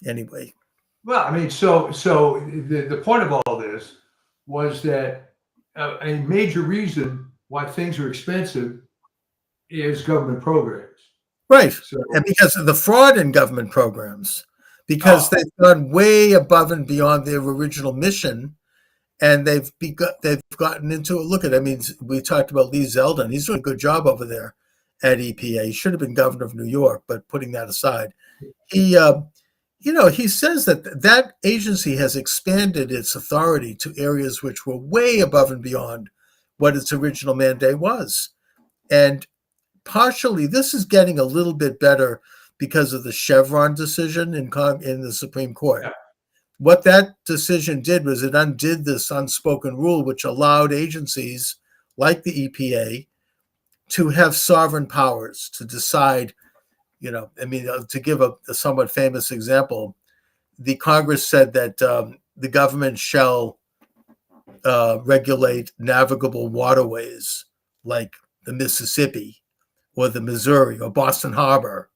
Anyway. Well, I mean, so the point of all this was that a major reason why things are expensive is government programs. Right. And because of the fraud in government programs, because they've gone way above and beyond their original mission, and they've gotten into it. Look at, I mean, we talked about Lee Zeldin. He's doing a good job over there at EPA. He should have been governor of New York, but putting that aside, he says that agency has expanded its authority to areas which were way above and beyond what its original mandate was. And partially, this is getting a little bit better because of the Chevron decision in the Supreme Court. Yeah. What that decision did was it undid this unspoken rule, which allowed agencies like the EPA to have sovereign powers to decide. To give a somewhat famous example, the Congress said that the government shall regulate navigable waterways like the Mississippi or the Missouri or Boston Harbor,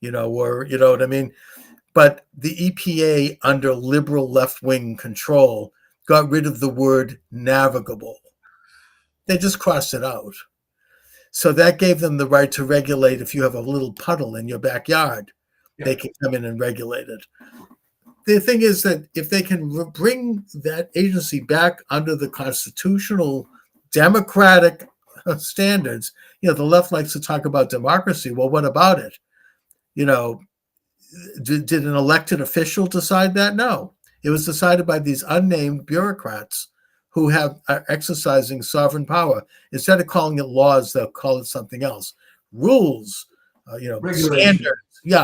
or, you know what I mean? But the EPA, under liberal left-wing control, got rid of the word navigable. They just crossed it out. So that gave them the right to regulate. If you have a little puddle in your backyard, They can come in and regulate it. The thing is that if they can bring that agency back under the constitutional democratic standards, the left likes to talk about democracy. Well, what about it? Did an elected official decide that? No. It was decided by these unnamed bureaucrats who are exercising sovereign power. Instead of calling it laws, they'll call it something else. Rules,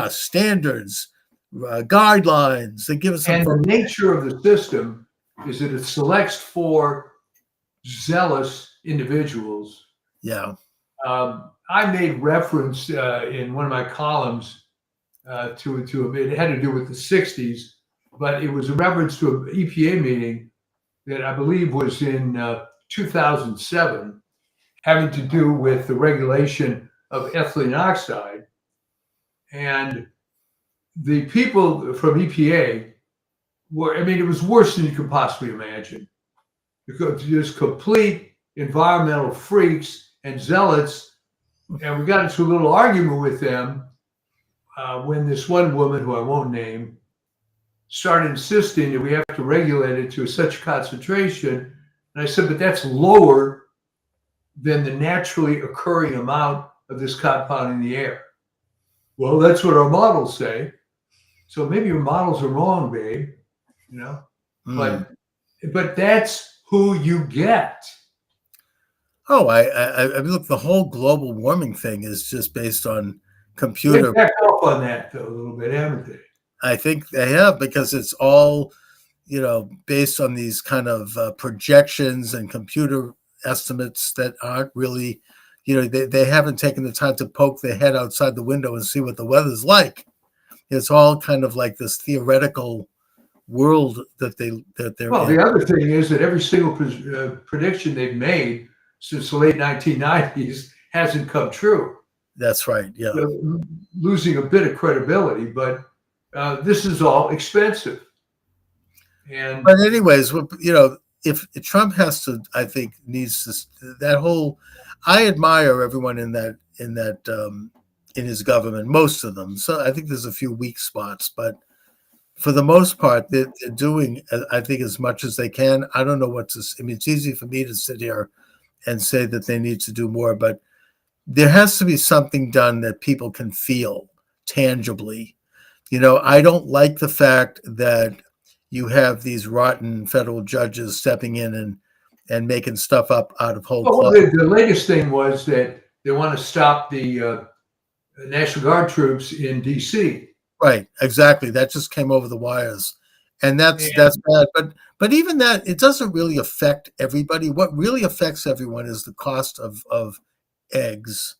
standards, guidelines. They give us some. And the nature of the system is that it selects for zealous individuals. Yeah. I made reference in one of my columns to it had to do with the 60s, but it was a reference to an EPA meeting that I believe was in 2007, having to do with the regulation of ethylene oxide. And the people from EPA it was worse than you could possibly imagine. Because just complete environmental freaks and zealots. And we got into a little argument with them when this one woman, who I won't name, started insisting that we have to regulate it to such concentration. And I said, but that's lower than the naturally occurring amount of this compound in the air. Well, that's what our models say. So maybe your models are wrong, babe. But that's who you get. Oh, I mean, look, the whole global warming thing is just based on They've computer. backed off on that though a little bit, haven't they? I think they have because it's all, based on these kind of projections and computer estimates that aren't really, they haven't taken the time to poke their head outside the window and see what the weather's like. It's all kind of like this theoretical world that they're Well, in. the other thing is that every single prediction they've made since the late 1990s hasn't come true. That's right. Yeah. Losing a bit of credibility, but this is all expensive. And But anyways, if Trump has to, I think needs to that whole. I admire everyone in his government, most of them. So I think there's a few weak spots, but for the most part, they're doing, I think, as much as they can. I don't know what to. I mean, it's easy for me to sit here and say that they need to do more, but there has to be something done that people can feel tangibly. I don't like the fact that you have these rotten federal judges stepping in and making stuff up out of whole well, cloth. the latest thing was that they want to stop the National Guard troops in D.C. Right, exactly. That just came over the wires, and that's And bad. But even that, it doesn't really affect everybody. What really affects everyone is the cost of eggs.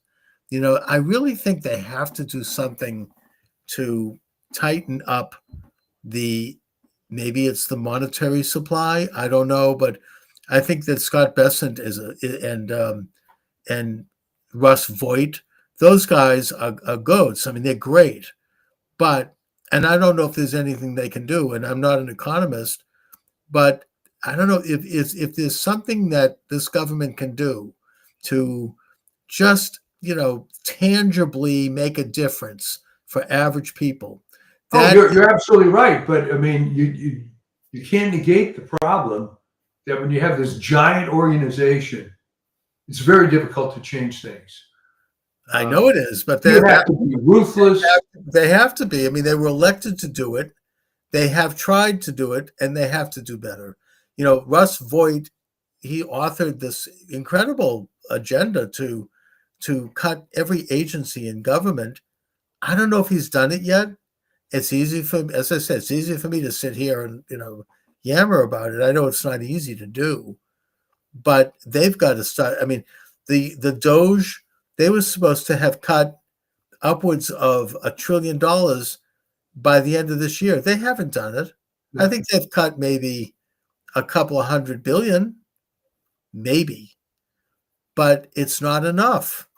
I really think they have to do something to tighten up the maybe it's the monetary supply. I don't know, but I think that Scott Bessent and Russ Voigt, those guys are goats. I mean, they're great, but and I don't know if there's anything they can do. And I'm not an economist, but I don't know if there's something that this government can do to just tangibly make a difference for average people. oh, That you're absolutely right. But I mean, you can't negate the problem that when you have this giant organization, it's very difficult to change things. I know it is, but You have to be ruthless. they have to be. I mean, they were elected to do it. They have tried to do it, and they have to do better. Russ Voigt, he authored this incredible agenda to cut every agency in government. I don't know if he's done it yet. It's easy for, as I said, it's easy for me to sit here and yammer about it. I know it's not easy to do, but they've got to start. I mean, the Doge, they were supposed to have cut upwards of $1 trillion by the end of this year. They haven't done it. I think they've cut maybe a couple of $100 billion, maybe, but it's not enough.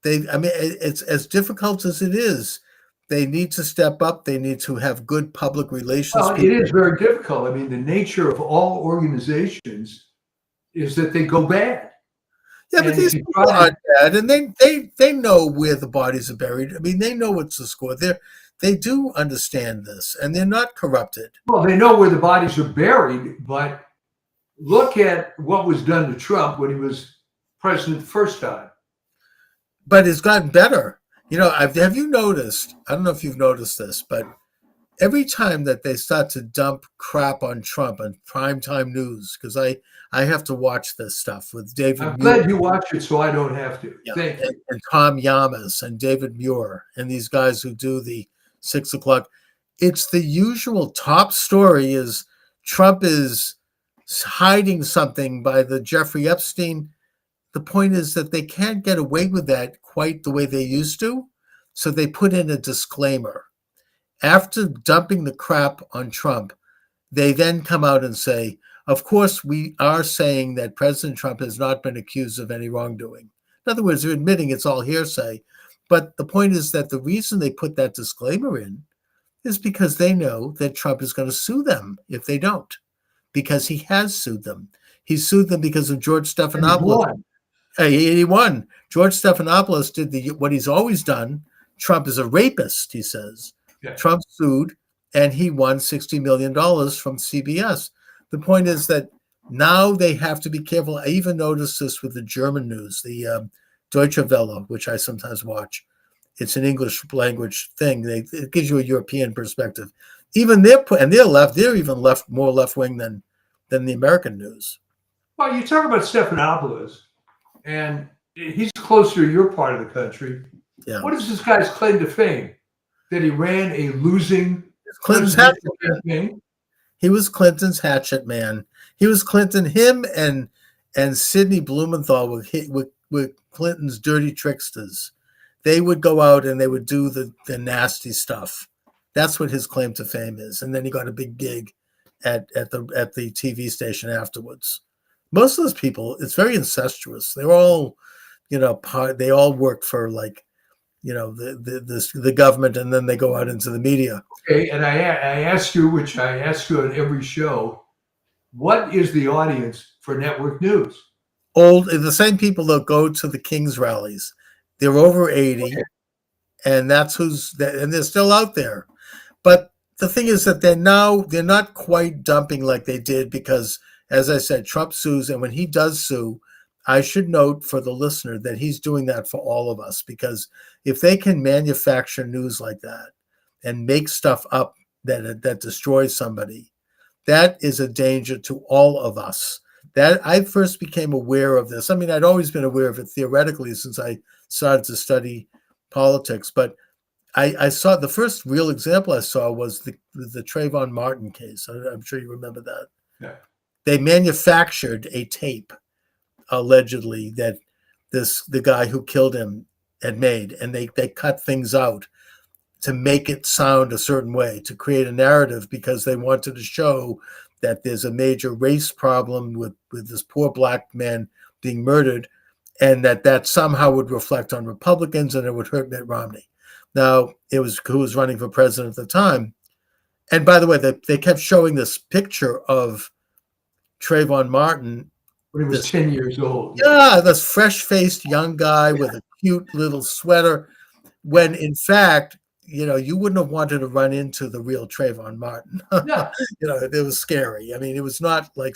I mean, it's as difficult as it is. They need to step up. They need to have good public relations Well, it people. is very difficult. I mean, the nature of all organizations is that they go bad. Yeah, but And if these you people try to, aren't bad, and they know where the bodies are buried. I mean, they know what's the score. They do understand this, and they're not corrupted. well, they know where the bodies are buried, but look at what was done to Trump when he was president the first time. But it's gotten better. Have you noticed? I don't know if you've noticed this, but every time that they start to dump crap on Trump on primetime news, because I have to watch this stuff with David I'm Muir, glad you watch it so I don't have to. yeah, Thank you. and Tom Yamas and David Muir and these guys who do the 6 o'clock. It's the usual top story is Trump is hiding something by the Jeffrey Epstein. The point is that they can't get away with that quite the way they used to. So they put in a disclaimer. After dumping the crap on Trump, they then come out and say, of course, we are saying that President Trump has not been accused of any wrongdoing. In other words, they're admitting it's all hearsay. But the point is that the reason they put that disclaimer in is because they know that Trump is going to sue them if they don't, because he has sued them. He sued them because of George And he's Stephanopoulos. won. He won. George Stephanopoulos did what he's always done. Trump is a rapist, he says. Yeah. Trump sued, and he won $60 million from CBS. The point is that now they have to be careful. I even noticed this with the German news, the Deutsche Welle, which I sometimes watch. It's an English language thing. It gives you a European perspective. Even they're left. They're even more left wing than the American news. Well, you talk about Stephanopoulos. and he's closer to your part of the country. Yeah. What is this guy's claim to fame? That he ran a losing Clinton's presidential hatchet. campaign? He was Clinton's hatchet man. He was Clinton. Him and Sidney Blumenthal were Clinton's dirty tricksters. They would go out and they would do the nasty stuff. That's what his claim to fame is. And then he got a big gig at the TV station afterwards. Most of those people, it's very incestuous. They're all, they all work for like, the government, and then they go out into the media. Okay, and I ask you, which I ask you on every show, what is the audience for network news? The same people that go to the King's rallies. They're over 80, okay. And and they're still out there. But the thing is that they're not quite dumping like they did because, as I said, Trump sues, and when he does sue, I should note for the listener that he's doing that for all of us, because if they can manufacture news like that and make stuff up that destroys somebody, that is a danger to all of us. That I first became aware of this. I mean, I'd always been aware of it theoretically since I started to study politics, but I saw the first real example I saw was the Trayvon Martin case. I'm sure you remember that. Yeah. They manufactured a tape, allegedly, that the guy who killed him had made, and they cut things out to make it sound a certain way, to create a narrative, because they wanted to show that there's a major race problem with this poor black man being murdered, and that somehow would reflect on Republicans and it would hurt Mitt Romney. Now, it was who was running for president at the time. And by the way, they kept showing this picture of Trayvon Martin when he was 10 years old. Yeah, this fresh-faced young guy with a cute little sweater, when in fact, you wouldn't have wanted to run into the real Trayvon Martin. No. It was scary. I mean, it was not like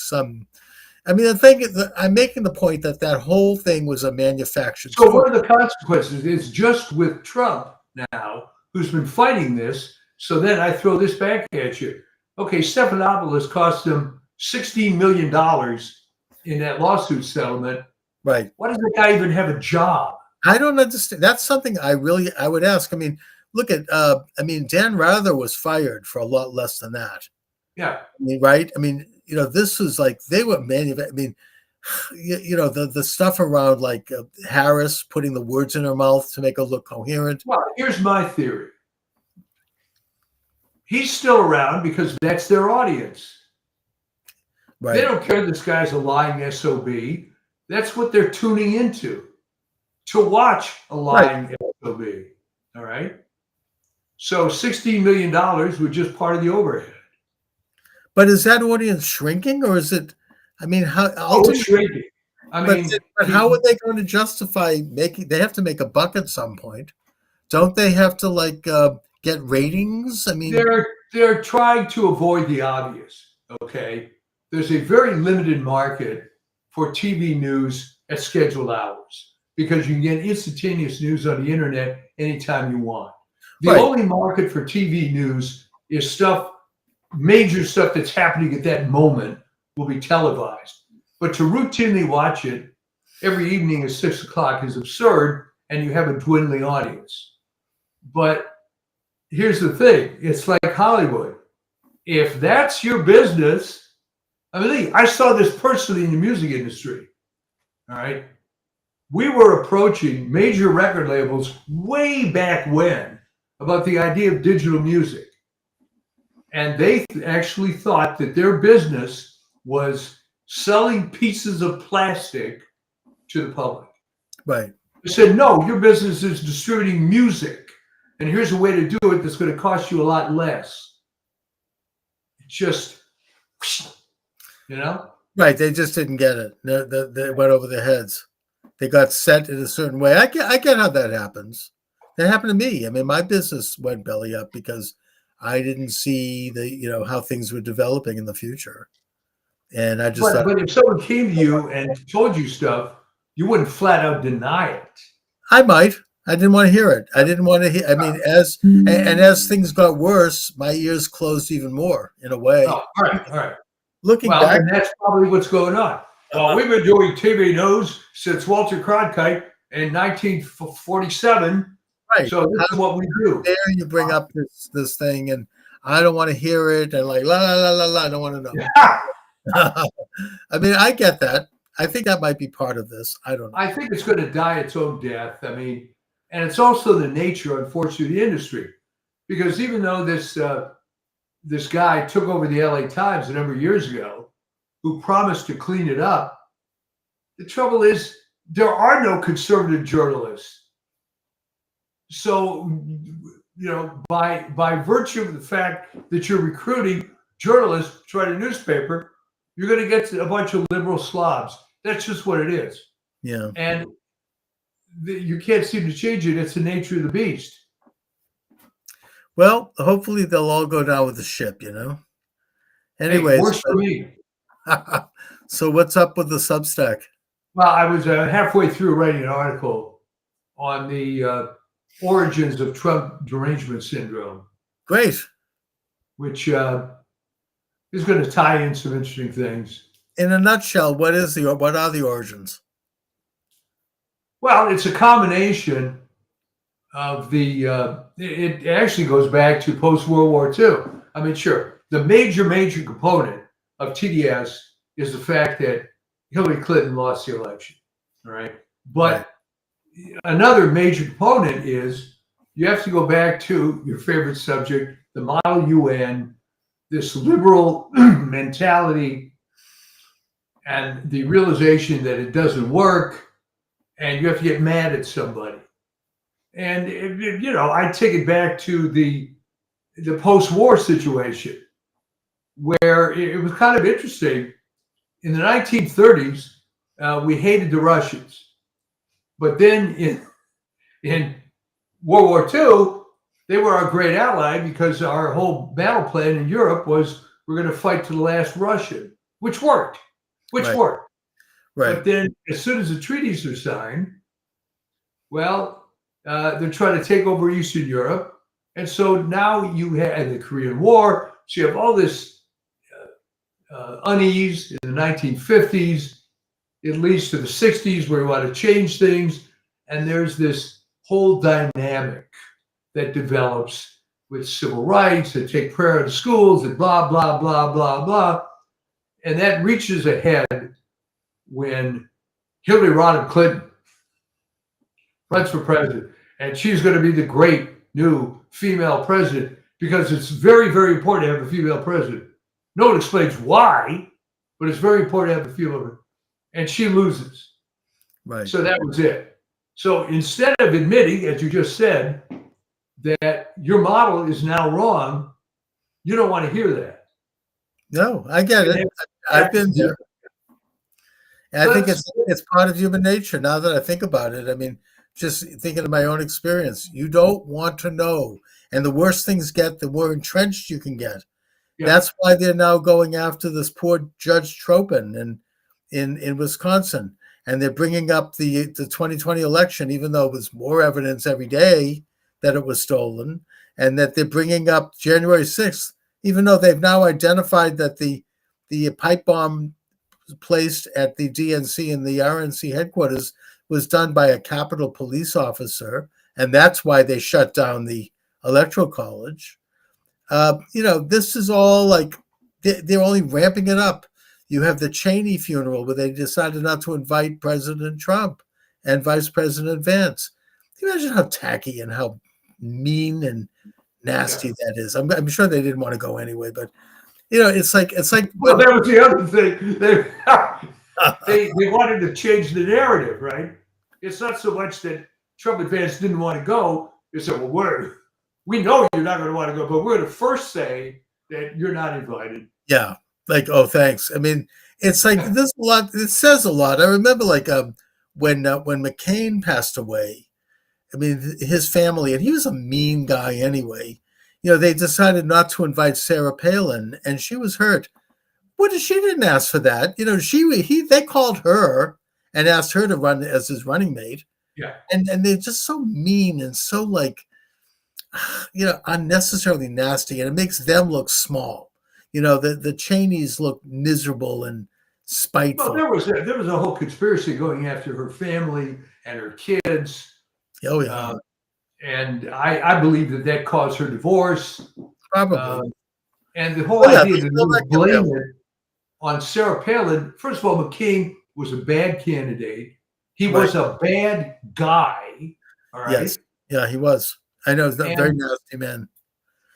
the thing is, I'm making the point that whole thing was a manufactured story. What are the consequences? It's just with Trump now, who's been fighting this. So then I throw this back at you. Okay, Stephanopoulos cost him $16 million in that lawsuit settlement. Right. Why does the guy even have a job? I don't understand. That's something I would ask. I mean, look at, Dan Rather was fired for a lot less than that. Yeah. I mean, right? I mean, this was like, they were the stuff around like Harris putting the words in her mouth to make her look coherent. Well, here's my theory. He's still around because that's their audience. Right. They don't care this guy's a lying SOB. That's what they're tuning into, to watch a lying SOB. All right. So $16 million was just part of the overhead. But is that audience shrinking, or is it? I mean, how? It's shrinking. But how are they going to justify making? They have to make a buck at some point, don't they? Have to get ratings. I mean, they're trying to avoid the obvious. Okay, there's a very limited market for TV news at scheduled hours because you can get instantaneous news on the internet anytime you want. The only market for TV news is major stuff that's happening at that moment will be televised. But to routinely watch it every evening at 6 o'clock is absurd, and you have a dwindling audience. But here's the thing. It's like Hollywood. If that's your business, I saw this personally in the music industry. All right. We were approaching major record labels way back when about the idea of digital music. And they actually thought that their business was selling pieces of plastic to the public. Right. They said, no, your business is distributing music. And here's a way to do it that's going to cost you a lot less. It's just, Right. They just didn't get it. They went over their heads. They got set in a certain way. I get how that happens. That happened to me. I mean, my business went belly up because I didn't see how things were developing in the future. And I just but if someone came to you and told you stuff, you wouldn't flat out deny it. I might. I didn't want to hear it. I didn't want to hear. I mean, as things got worse, my ears closed even more in a way. Oh, all right. Looking back, and that's probably what's going on. Well, we've been doing TV news since Walter Cronkite in 1947. Right. So this How is what we do. dare you bring up this thing, and I don't want to hear it, and like la la la la la. I don't want to know. I mean, I get that. I think that might be part of this. I don't know. I think it's going to die its own death. I mean, and it's also the nature, unfortunately, of the industry, because even though this guy took over the LA Times a number of years ago, who promised to clean it up, the trouble is there are no conservative journalists. So, by virtue of the fact that you're recruiting journalists to write a newspaper, you're going to get a bunch of liberal slobs. That's just what it is. Yeah. And you can't seem to change it. It's the nature of the beast. Well, hopefully they'll all go down with the ship, Anyways, Hey, works for me. So what's up with the Substack? Well, I was halfway through writing an article on the origins of Trump derangement syndrome. Great. Which is going to tie in some interesting things. In a nutshell, what are the origins? Well, it's a combination of it actually goes back to post-World War II. I mean, sure, the major component of TDS is the fact that Hillary Clinton lost the election, all right? But another major component is you have to go back to your favorite subject, the Model UN, this liberal mentality, and the realization that it doesn't work, and you have to get mad at somebody. And I take it back to the post-war situation, where it was kind of interesting. In the 1930s, we hated the Russians, but then in World War II, they were our great ally because our whole battle plan in Europe was we're going to fight to the last Russian, which worked. Right. But then as soon as the treaties are signed, well, they're trying to take over Eastern Europe. And so now you have the Korean War. So you have all this unease in the 1950s. It leads to the 60s where you want to change things. And there's this whole dynamic that develops with civil rights that take prayer to schools and blah, blah, blah, blah, blah. And that reaches a head when Hillary Rodham Clinton runs for president. And she's going to be the great new female president because it's very, very important to have a female president. No one explains why, but it's very important to have a female president. And she loses. Right. So that was it. So instead of admitting, as you just said, that your model is now wrong, you don't want to hear that. No, I get it. I've been there. And I think it's part of human nature now that I think about it. I mean, just thinking of my own experience, you don't want to know. And the worse things get, the more entrenched you can get. Yeah. That's why they're now going after this poor Judge Tropin in Wisconsin. And they're bringing up the 2020 election, even though it was more evidence every day that it was stolen, and that they're bringing up January 6th, even though they've now identified that the pipe bomb placed at the DNC and the RNC headquarters was done by a Capitol police officer, and that's why they shut down the Electoral College. This is all like they're only ramping it up. You have the Cheney funeral where they decided not to invite President Trump and Vice President Vance. Can you imagine how tacky and how mean and nasty that is? I'm sure they didn't want to go anyway, but it's like. Well, that was the other thing. They wanted to change the narrative, right? It's not so much that Trump and Vance didn't want to go. They said, well, we know you're not going to want to go, but we're going to first say that you're not invited. Yeah. Like, oh, thanks. I mean, it's like there's a lot. It says a lot. I remember when McCain passed away. I mean, his family, and he was a mean guy anyway. They decided not to invite Sarah Palin, and she was hurt. She didn't ask for that. They called her and asked her to run as his running mate. Yeah. And they're just so mean and so unnecessarily nasty, and it makes them look small. The Cheneys look miserable and Well, spiteful. there was a whole conspiracy going after her family and her kids, Oh yeah, and I believe that that caused her divorce. probably. Uh, and the whole Oh yeah, idea they that still we like would him blame there. it on Sarah Palin. First of all, McCain was a bad candidate. He Right. was a bad guy. All right. Yes. Yeah, he was. I know, he's a very And nasty man.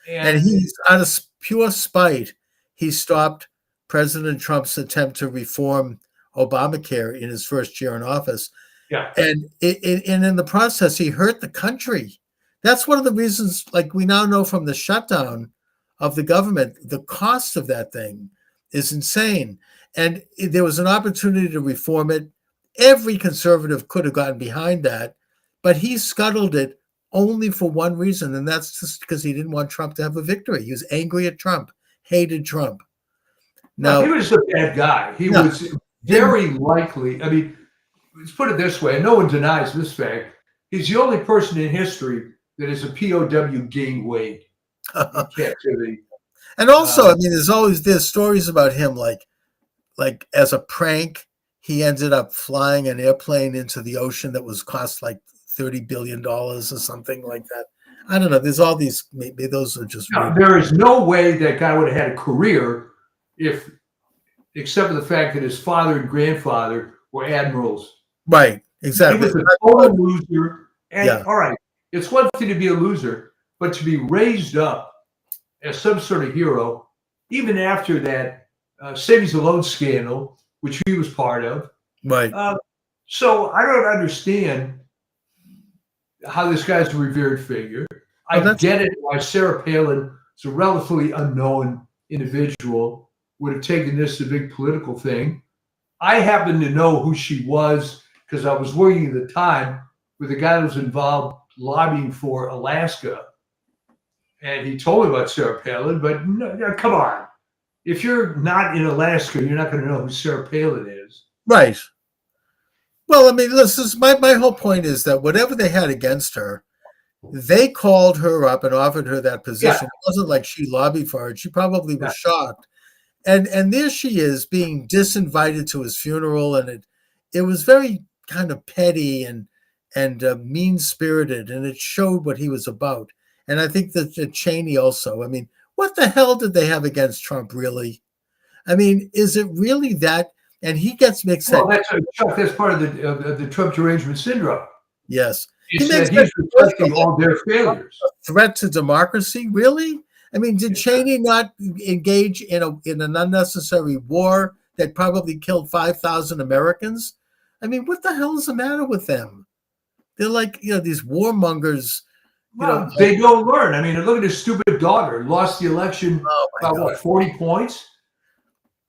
And and he's out of pure spite, he stopped President Trump's attempt to reform Obamacare in his first year in office. yeah. And in the process, he hurt the country. That's one of the reasons, like we now know from the shutdown of the government, the cost of that thing is insane. And there was an opportunity to reform it. Every conservative could have gotten behind that, but he scuttled it only for one reason, and that's just because he didn't want Trump to have a victory. He was angry at Trump, hated Trump. Well, he Now, was a bad guy. He yeah, was very likely. I mean, let's put it this way, and no one denies this fact. He's the only person in history that is a POW gained weight in captivity. and also, Uh, I mean, there's stories about him like as a prank, he ended up flying an airplane into the ocean that was cost like $30 billion or something like that. I don't know. There's all these. Maybe those are just no, rumors. there is no way that guy would have had a career if, except for the fact that his father and grandfather were admirals. Right. He Exactly. was a total loser. And Yeah. all right, it's one thing to be a loser, but to be raised up as some sort of hero, even after that savings and loan scandal, which he was part of. Right. So I don't understand how this guy's a revered figure. Well, I that's get it why Sarah Palin is a relatively unknown individual would have taken this a big political thing. I happen to know who she was because I was working at the time with a guy that was involved lobbying for Alaska. And he told me about Sarah Palin, but no, come on. If you're not in Alaska, you're not going to know who Sarah Palin is. right. Well, I mean, listen, my whole point is that whatever they had against her, they called her up and offered her that Yeah, position. It wasn't like she lobbied for it. She probably yeah. was shocked. And there she is being disinvited to his funeral, and it was very kind of petty and mean spirited, and it showed what he was about. And I think that Cheney also. I mean, what the hell did they have against Trump, really? I mean, is it really that? And he gets mixed Well, that. Chuck, that's part of the Trump derangement syndrome. Yes, he It's makes that that he's reflecting all their failures. threat to democracy. Really? I mean, did Cheney not engage in an unnecessary war that probably killed 5,000 Americans? I mean, what the hell is the matter with them? They're like, these warmongers. Well, they don't learn. I mean, look at his stupid daughter. Lost the election Oh my by God. what, 40 points?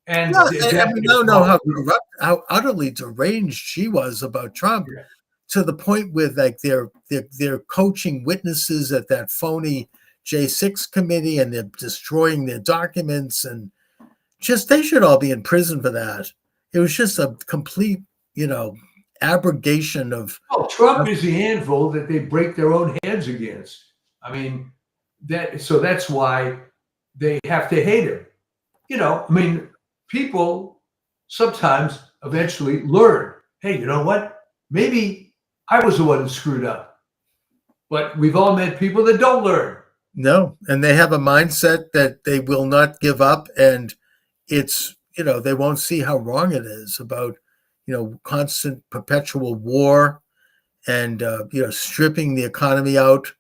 And No, that we is don't know how probably- corrupt, how utterly deranged she was about Trump, Yeah. to the point where like they're coaching witnesses at that phony J6 committee, and they're destroying their documents, and just they should all be in prison for that. It was just a complete, abrogation of. Well, Trump is the anvil that they break their own hands against. I mean, that's why they have to hate him. I mean, people sometimes eventually learn, hey, you know what? Maybe I was the one who screwed up. But we've all met people that don't learn. No, and they have a mindset that they will not give up, and it's they won't see how wrong it is about constant perpetual war, and stripping the economy out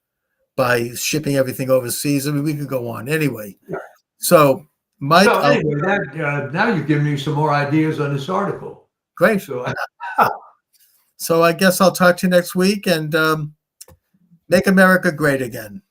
by shipping everything overseas. I mean, we could go on anyway. Yeah. So, Mike, So anyway, now you've given me some more ideas on this article. great. So So I guess I'll talk to you next week, and make America great again.